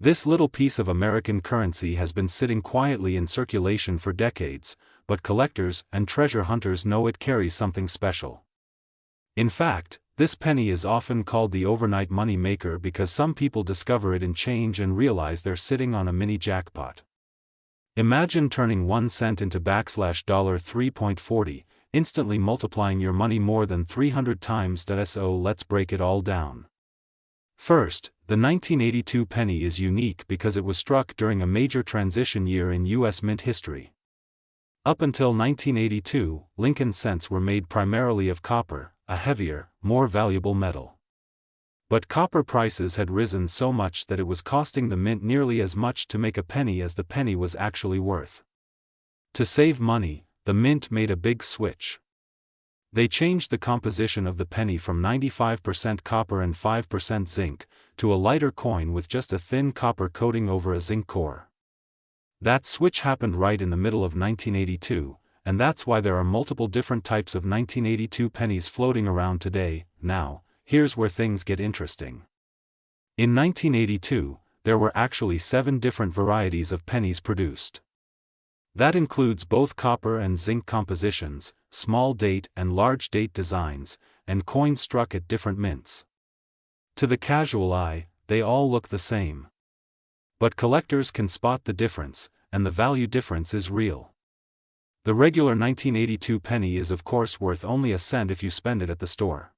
This little piece of American currency has been sitting quietly in circulation for decades, but collectors and treasure hunters know it carries something special. In fact, this penny is often called the overnight money maker because some people discover it in change and realize they're sitting on a mini jackpot. Imagine turning 1 cent into $3.40, instantly multiplying your money more than 300 times. So let's break it all down. First, the 1982 penny is unique because it was struck during a major transition year in U.S. mint history. Up until 1982, Lincoln cents were made primarily of copper, a heavier, more valuable metal. But copper prices had risen so much that it was costing the mint nearly as much to make a penny as the penny was actually worth. To save money, the mint made a big switch. They changed the composition of the penny from 95% copper and 5% zinc, to a lighter coin with just a thin copper coating over a zinc core. That switch happened right in the middle of 1982, and that's why there are multiple different types of 1982 pennies floating around today. Now, here's where things get interesting. In 1982, there were actually 7 different varieties of pennies produced. That includes both copper and zinc compositions, small date and large date designs, and coins struck at different mints. To the casual eye, they all look the same. But collectors can spot the difference, and the value difference is real. The regular 1982 penny is of course worth only a cent if you spend it at the store.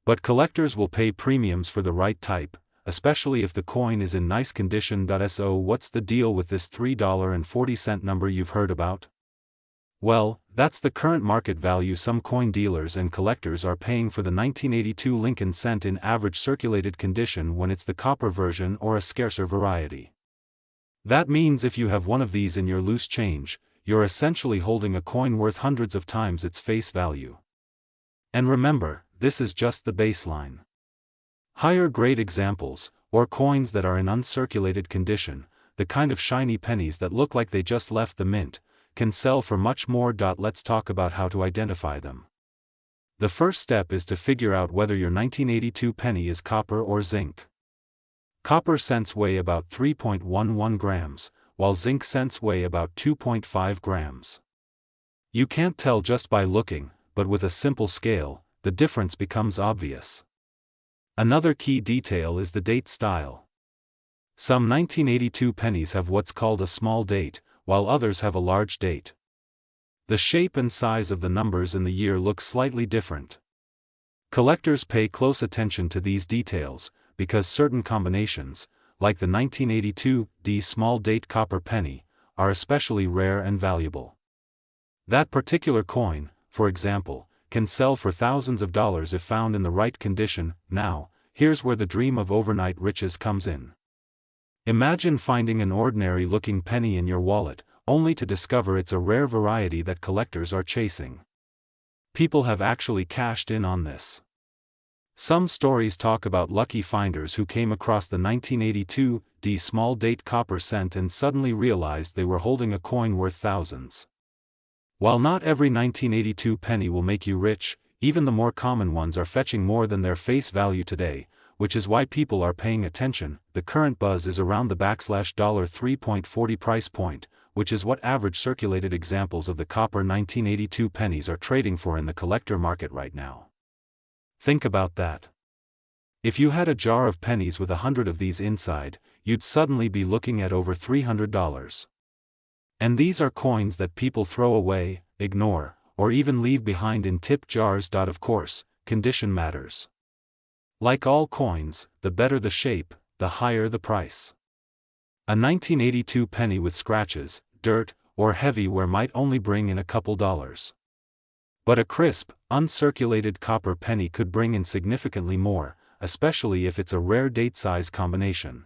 But collectors will pay premiums for the right type, especially if the coin is in nice condition. So what's the deal with this $3.40 number you've heard about? Well, that's the current market value some coin dealers and collectors are paying for the 1982 Lincoln cent in average circulated condition when it's the copper version or a scarcer variety. That means if you have one of these in your loose change, you're essentially holding a coin worth hundreds of times its face value. And remember, this is just the baseline. Higher grade examples, or coins that are in uncirculated condition, the kind of shiny pennies that look like they just left the mint, can sell for much more. Let's talk about how to identify them. The first step is to figure out whether your 1982 penny is copper or zinc. Copper cents weigh about 3.11 grams, while zinc cents weigh about 2.5 grams. You can't tell just by looking, but with a simple scale, the difference becomes obvious. Another key detail is the date style. Some 1982 pennies have what's called a small date, while others have a large date. The shape and size of the numbers in the year look slightly different. Collectors pay close attention to these details, because certain combinations, like the 1982 D small date copper penny, are especially rare and valuable. That particular coin, for example, can sell for thousands of dollars if found in the right condition. Now, here's where the dream of overnight riches comes in. Imagine finding an ordinary-looking penny in your wallet, only to discover it's a rare variety that collectors are chasing. People have actually cashed in on this. Some stories talk about lucky finders who came across the 1982 D small date copper cent and suddenly realized they were holding a coin worth thousands. While not every 1982 penny will make you rich, even the more common ones are fetching more than their face value today, which is why people are paying attention. The current buzz is around the $3.40 price point, which is what average circulated examples of the copper 1982 pennies are trading for in the collector market right now. Think about that. If you had a jar of pennies with 100 of these inside, you'd suddenly be looking at over $300. And these are coins that people throw away, ignore, or even leave behind in tip jars. Of course, condition matters. Like all coins, the better the shape, the higher the price. A 1982 penny with scratches, dirt, or heavy wear might only bring in a couple dollars. But a crisp, uncirculated copper penny could bring in significantly more, especially if it's a rare date size combination.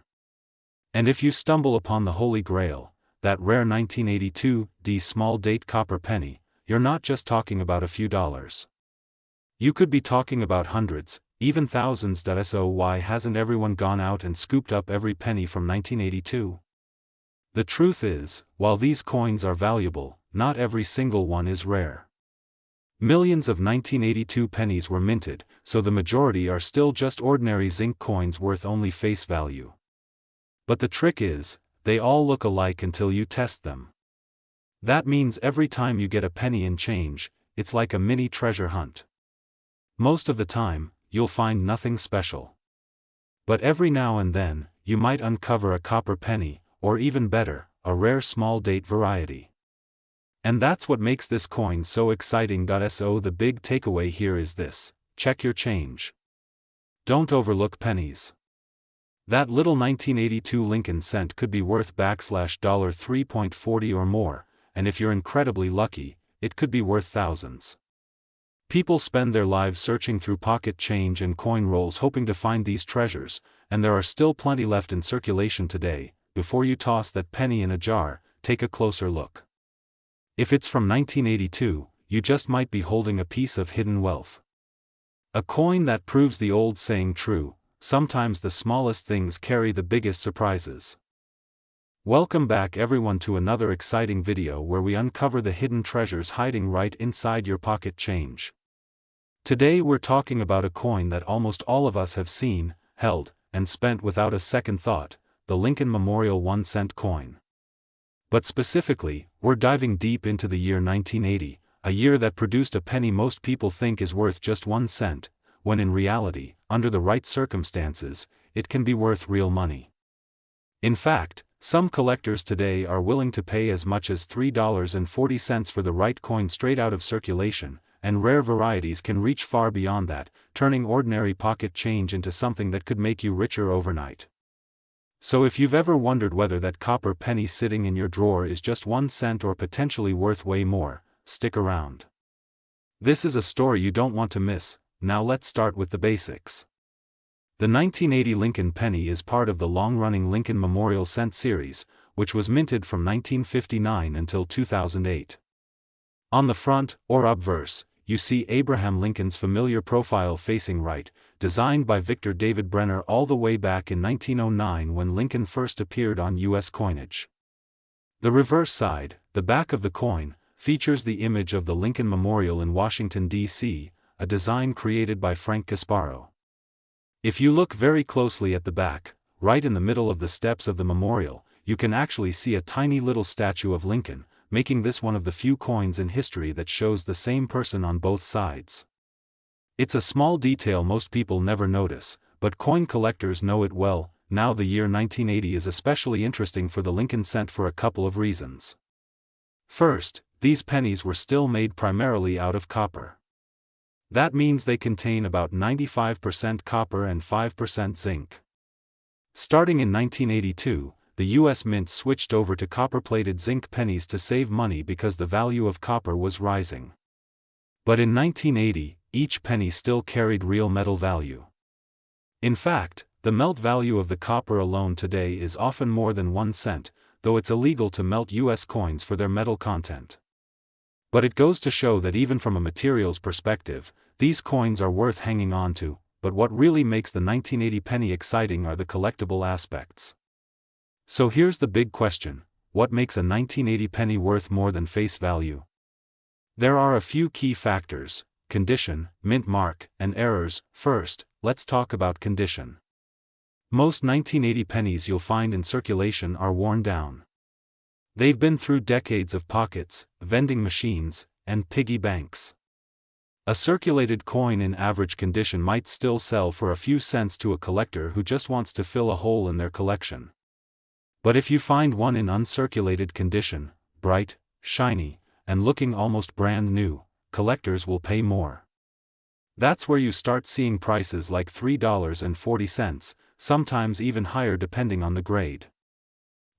And if you stumble upon the Holy Grail, that rare 1982 D small date copper penny, you're not just talking about a few dollars. You could be talking about hundreds, even thousands. So why hasn't everyone gone out and scooped up every penny from 1982? The truth is, while these coins are valuable, not every single one is rare. Millions of 1982 pennies were minted, so the majority are still just ordinary zinc coins worth only face value. But the trick is, they all look alike until you test them. That means every time you get a penny in change, it's like a mini treasure hunt. Most of the time, you'll find nothing special. But every now and then, you might uncover a copper penny, or even better, a rare small date variety. And that's what makes this coin so exciting. So the big takeaway here is this: check your change. Don't overlook pennies. That little 1982 Lincoln cent could be worth $3.40 or more, and if you're incredibly lucky, it could be worth thousands. People spend their lives searching through pocket change and coin rolls hoping to find these treasures, and there are still plenty left in circulation today. Before you toss that penny in a jar, take a closer look. If it's from 1982, you just might be holding a piece of hidden wealth. A coin that proves the old saying true: sometimes the smallest things carry the biggest surprises. Welcome back everyone to another exciting video where we uncover the hidden treasures hiding right inside your pocket change. Today we're talking about a coin that almost all of us have seen, held, and spent without a second thought: the Lincoln Memorial 1-cent coin. But specifically, we're diving deep into the year 1980, a year that produced a penny most people think is worth just 1 cent, when in reality, under the right circumstances, it can be worth real money. In fact, some collectors today are willing to pay as much as $3.40 for the right coin straight out of circulation, and rare varieties can reach far beyond that, turning ordinary pocket change into something that could make you richer overnight. So if you've ever wondered whether that copper penny sitting in your drawer is just 1 cent or potentially worth way more, stick around. This is a story you don't want to miss. Now let's start with the basics. The 1980 Lincoln penny is part of the long-running Lincoln Memorial Cent series, which was minted from 1959 until 2008. On the front, or obverse, you see Abraham Lincoln's familiar profile facing right, designed by Victor David Brenner all the way back in 1909 when Lincoln first appeared on U.S. coinage. The reverse side, the back of the coin, features the image of the Lincoln Memorial in Washington, D.C., a design created by Frank Gasparo. If you look very closely at the back, right in the middle of the steps of the memorial, you can actually see a tiny little statue of Lincoln, making this one of the few coins in history that shows the same person on both sides. It's a small detail most people never notice, but coin collectors know it well. Now the year 1980 is especially interesting for the Lincoln cent for a couple of reasons. First, these pennies were still made primarily out of copper. That means they contain about 95% copper and 5% zinc. Starting in 1982, the U.S. Mint switched over to copper-plated zinc pennies to save money because the value of copper was rising. But in 1980, each penny still carried real metal value. In fact, the melt value of the copper alone today is often more than 1 cent, though it's illegal to melt U.S. coins for their metal content. But it goes to show that even from a materials perspective, these coins are worth hanging on to. But what really makes the 1980 penny exciting are the collectible aspects. So here's the big question: what makes a 1980 penny worth more than face value? There are a few key factors: condition, mint mark, and errors. First, let's talk about condition. Most 1980 pennies you'll find in circulation are worn down. They've been through decades of pockets, vending machines, and piggy banks. A circulated coin in average condition might still sell for a few cents to a collector who just wants to fill a hole in their collection. But if you find one in uncirculated condition, bright, shiny, and looking almost brand new, collectors will pay more. That's where you start seeing prices like $3.40, sometimes even higher depending on the grade.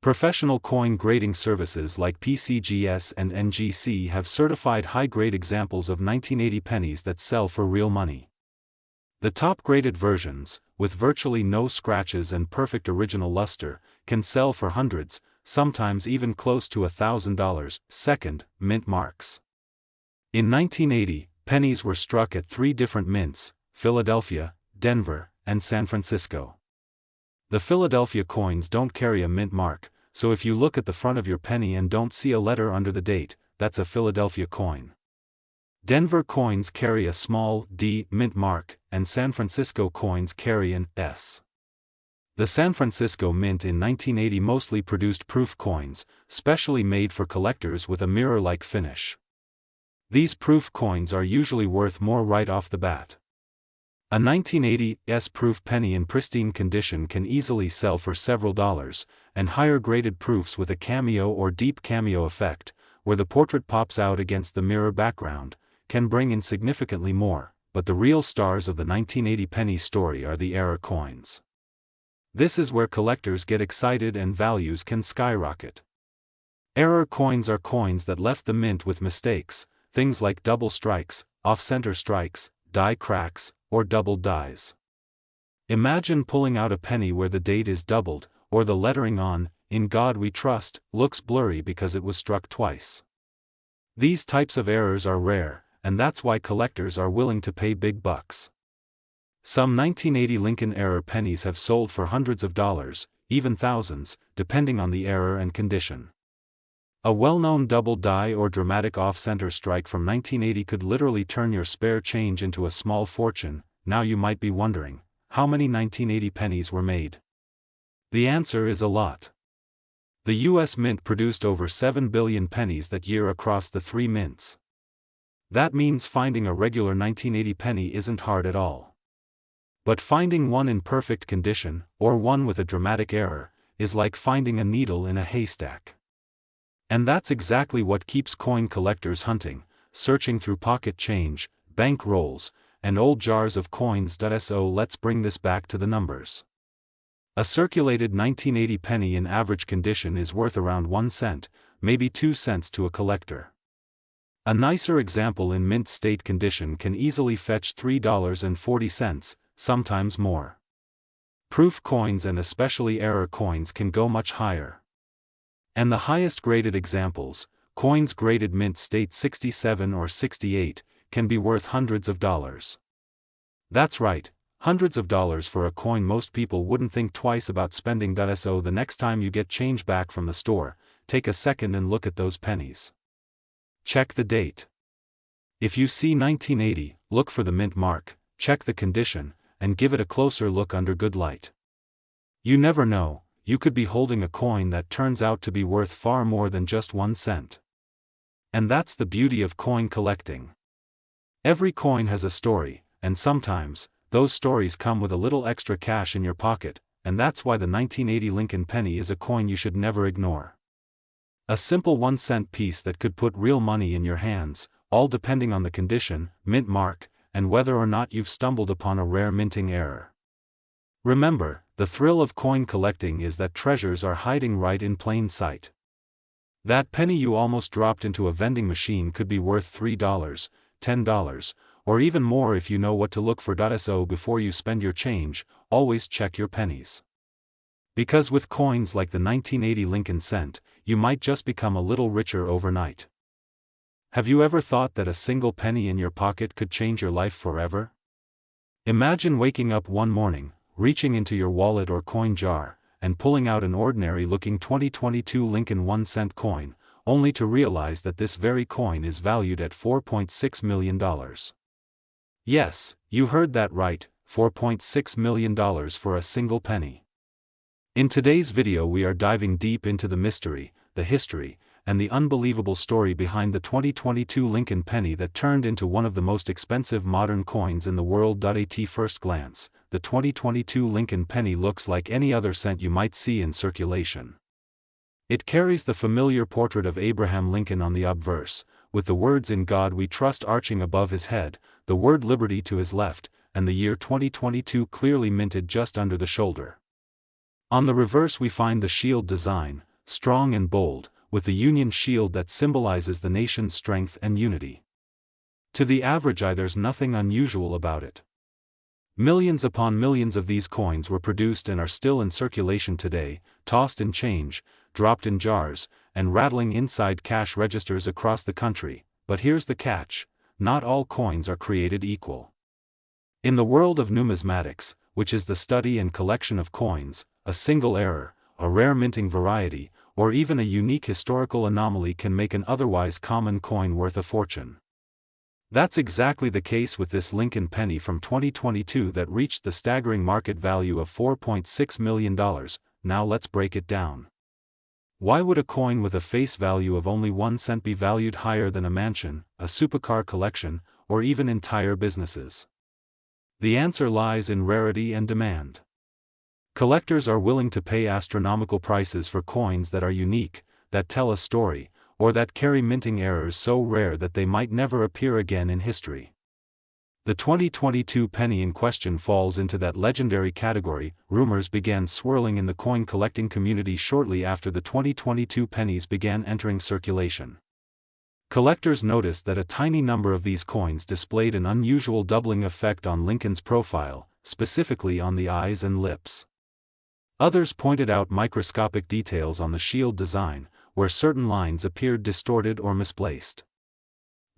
Professional coin grading services like PCGS and NGC have certified high-grade examples of 1980 pennies that sell for real money. The top-graded versions, with virtually no scratches and perfect original luster, can sell for hundreds, sometimes even close to $1,000. Second, mint marks. In 1980, pennies were struck at 3 different mints: Philadelphia, Denver, and San Francisco. The Philadelphia coins don't carry a mint mark, so if you look at the front of your penny and don't see a letter under the date, that's a Philadelphia coin. Denver coins carry a small D mint mark, and San Francisco coins carry an S. The San Francisco Mint in 1980 mostly produced proof coins, specially made for collectors with a mirror-like finish. These proof coins are usually worth more right off the bat. A 1980 S-proof penny in pristine condition can easily sell for several dollars, and higher-graded proofs with a cameo or deep cameo effect, where the portrait pops out against the mirror background, can bring in significantly more. But the real stars of the 1980 penny story are the error coins. This is where collectors get excited and values can skyrocket. Error coins are coins that left the mint with mistakes, things like double strikes, off-center strikes, die cracks, or doubled dies. Imagine pulling out a penny where the date is doubled, or the lettering on "In God We Trust" looks blurry because it was struck twice. These types of errors are rare, and that's why collectors are willing to pay big bucks. Some 1980 Lincoln error pennies have sold for hundreds of dollars, even thousands, depending on the error and condition. A well-known double die or dramatic off-center strike from 1980 could literally turn your spare change into a small fortune. Now you might be wondering, how many 1980 pennies were made? The answer is a lot. The U.S. Mint produced over 7 billion pennies that year across the 3 mints. That means finding a regular 1980 penny isn't hard at all. But finding one in perfect condition, or one with a dramatic error, is like finding a needle in a haystack. And that's exactly what keeps coin collectors hunting, searching through pocket change, bank rolls, and old jars of coins. So let's bring this back to the numbers. A circulated 1980 penny in average condition is worth around 1 cent, maybe 2 cents to a collector. A nicer example in mint state condition can easily fetch $3.40, sometimes more. Proof coins and especially error coins can go much higher. And the highest graded examples, coins graded mint state 67 or 68, can be worth hundreds of dollars. That's right, hundreds of dollars for a coin most people wouldn't think twice about spending. So the next time you get change back from the store, take a second and look at those pennies. Check the date. If you see 1980, look for the mint mark, check the condition, and give it a closer look under good light. You never know, you could be holding a coin that turns out to be worth far more than just 1 cent. And that's the beauty of coin collecting. Every coin has a story, and sometimes, those stories come with a little extra cash in your pocket, and that's why the 1980 Lincoln penny is a coin you should never ignore. A simple 1-cent piece that could put real money in your hands, all depending on the condition, mint mark, and whether or not you've stumbled upon a rare minting error. Remember, the thrill of coin collecting is that treasures are hiding right in plain sight. That penny you almost dropped into a vending machine could be worth $3, $10, or even more if you know what to look for. So before you spend your change, always check your pennies. Because with coins like the 1980 Lincoln cent, you might just become a little richer overnight. Have you ever thought that a single penny in your pocket could change your life forever? Imagine waking up one morning, reaching into your wallet or coin jar, and pulling out an ordinary-looking 2022 Lincoln 1-cent coin, only to realize that this very coin is valued at $4.6 million. Yes, you heard that right, $4.6 million for a single penny. In today's video we are diving deep into the mystery, the history, and the unbelievable story behind the 2022 Lincoln penny that turned into one of the most expensive modern coins in the world. At first glance, the 2022 Lincoln penny looks like any other cent you might see in circulation. It carries the familiar portrait of Abraham Lincoln on the obverse, with the words "In God We Trust" arching above his head, the word "Liberty" to his left, and the year 2022 clearly minted just under the shoulder. On the reverse we find the shield design, strong and bold, with the Union shield that symbolizes the nation's strength and unity. To the average eye there's nothing unusual about it. Millions upon millions of these coins were produced and are still in circulation today, tossed in change, dropped in jars, and rattling inside cash registers across the country. But here's the catch: not all coins are created equal. In the world of numismatics, which is the study and collection of coins, a single error, a rare minting variety, or even a unique historical anomaly can make an otherwise common coin worth a fortune. That's exactly the case with this Lincoln penny from 2022 that reached the staggering market value of $4.6 million. Now let's break it down. Why would a coin with a face value of only 1 cent be valued higher than a mansion, a supercar collection, or even entire businesses? The answer lies in rarity and demand. Collectors are willing to pay astronomical prices for coins that are unique, that tell a story, or that carry minting errors so rare that they might never appear again in history. The 2022 penny in question falls into that legendary category. Rumors began swirling in the coin collecting community shortly after the 2022 pennies began entering circulation. Collectors noticed that a tiny number of these coins displayed an unusual doubling effect on Lincoln's profile, specifically on the eyes and lips. Others pointed out microscopic details on the shield design, where certain lines appeared distorted or misplaced.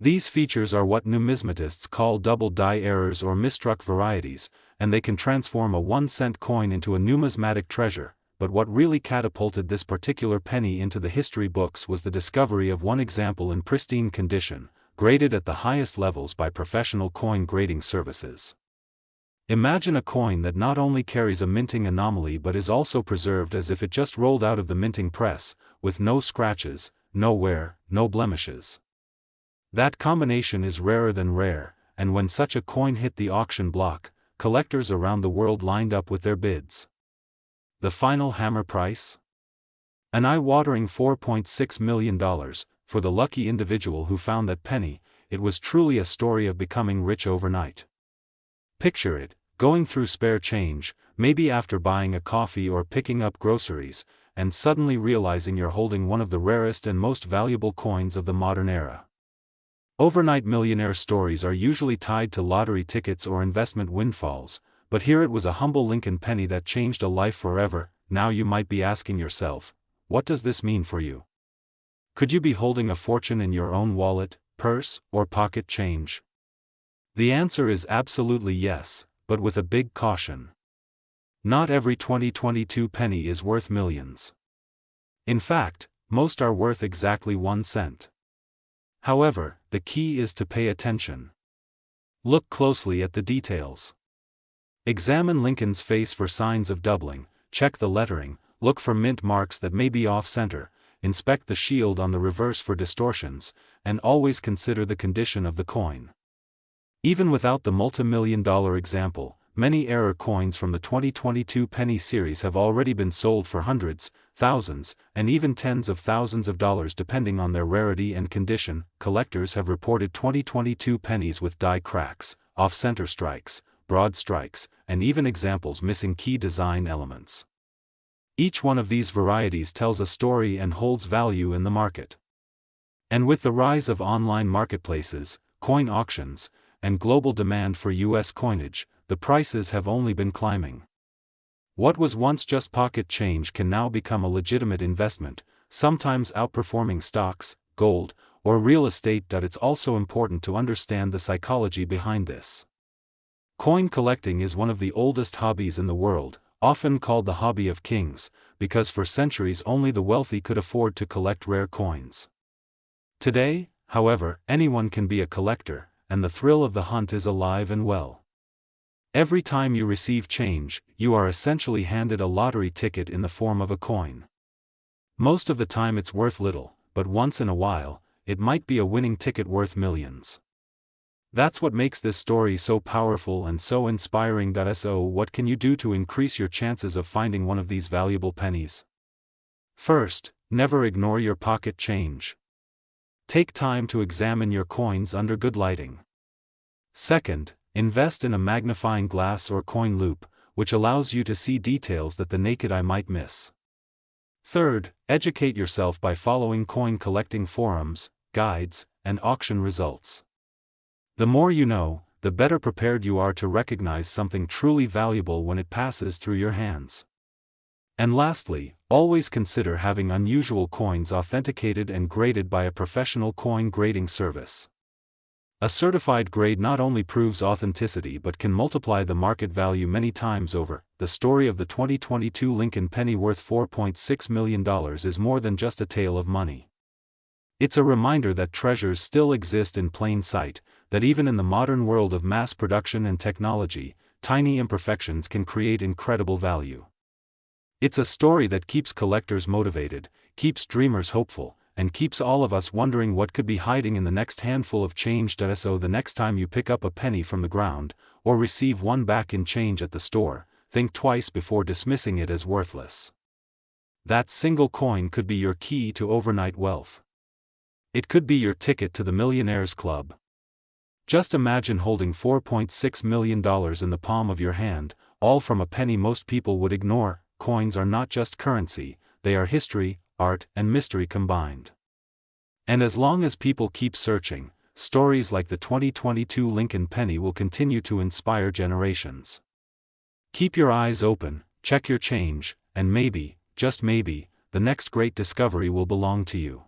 These features are what numismatists call double die errors or misstruck varieties, and they can transform a 1-cent coin into a numismatic treasure. But what really catapulted this particular penny into the history books was the discovery of one example in pristine condition, graded at the highest levels by professional coin grading services. Imagine a coin that not only carries a minting anomaly but is also preserved as if it just rolled out of the minting press, with no scratches, no wear, no blemishes. That combination is rarer than rare, and when such a coin hit the auction block, collectors around the world lined up with their bids. The final hammer price? An eye-watering $4.6 million, for the lucky individual who found that penny. It was truly a story of becoming rich overnight. Picture it, going through spare change, maybe after buying a coffee or picking up groceries, and suddenly realizing you're holding one of the rarest and most valuable coins of the modern era. Overnight millionaire stories are usually tied to lottery tickets or investment windfalls, but here it was a humble Lincoln penny that changed a life forever. Now you might be asking yourself, what does this mean for you? Could you be holding a fortune in your own wallet, purse, or pocket change? The answer is absolutely yes, but with a big caution. Not every 2022 penny is worth millions. In fact, most are worth exactly 1 cent. However, the key is to pay attention. Look closely at the details. Examine Lincoln's face for signs of doubling, check the lettering, look for mint marks that may be off-center, inspect the shield on the reverse for distortions, and always consider the condition of the coin. Even without the multi-million-dollar example, many error coins from the 2022 penny series have already been sold for hundreds, thousands, and even tens of thousands of dollars depending on their rarity and condition. Collectors have reported 2022 pennies with die cracks, off-center strikes, broad strikes, and even examples missing key design elements. Each one of these varieties tells a story and holds value in the market. And with the rise of online marketplaces, coin auctions, and global demand for U.S. coinage, the prices have only been climbing. What was once just pocket change can now become a legitimate investment, sometimes outperforming stocks, gold, or real estate. It's also important to understand the psychology behind this. Coin collecting is one of the oldest hobbies in the world, often called the hobby of kings, because for centuries only the wealthy could afford to collect rare coins. Today, however, anyone can be a collector, and the thrill of the hunt is alive and well. Every time you receive change, you are essentially handed a lottery ticket in the form of a coin. Most of the time it's worth little, but once in a while, it might be a winning ticket worth millions. That's what makes this story so powerful and so inspiring. So, what can you do to increase your chances of finding one of these valuable pennies? First, never ignore your pocket change. Take time to examine your coins under good lighting. Second, invest in a magnifying glass or coin loupe, which allows you to see details that the naked eye might miss. Third, educate yourself by following coin collecting forums, guides, and auction results. The more you know, the better prepared you are to recognize something truly valuable when it passes through your hands. And lastly, always consider having unusual coins authenticated and graded by a professional coin grading service. A certified grade not only proves authenticity but can multiply the market value many times over. The story of the 2022 Lincoln penny worth $4.6 million is more than just a tale of money. It's a reminder that treasures still exist in plain sight, that even in the modern world of mass production and technology, tiny imperfections can create incredible value. It's a story that keeps collectors motivated, keeps dreamers hopeful, and keeps all of us wondering what could be hiding in the next handful of change. So the next time you pick up a penny from the ground, or receive one back in change at the store, think twice before dismissing it as worthless. That single coin could be your key to overnight wealth. It could be your ticket to the Millionaires Club. Just imagine holding $4.6 million in the palm of your hand, all from a penny most people would ignore. Coins are not just currency, they are history, art, and mystery combined. And as long as people keep searching, stories like the 2022 Lincoln penny will continue to inspire generations. Keep your eyes open, check your change, and maybe, just maybe, the next great discovery will belong to you.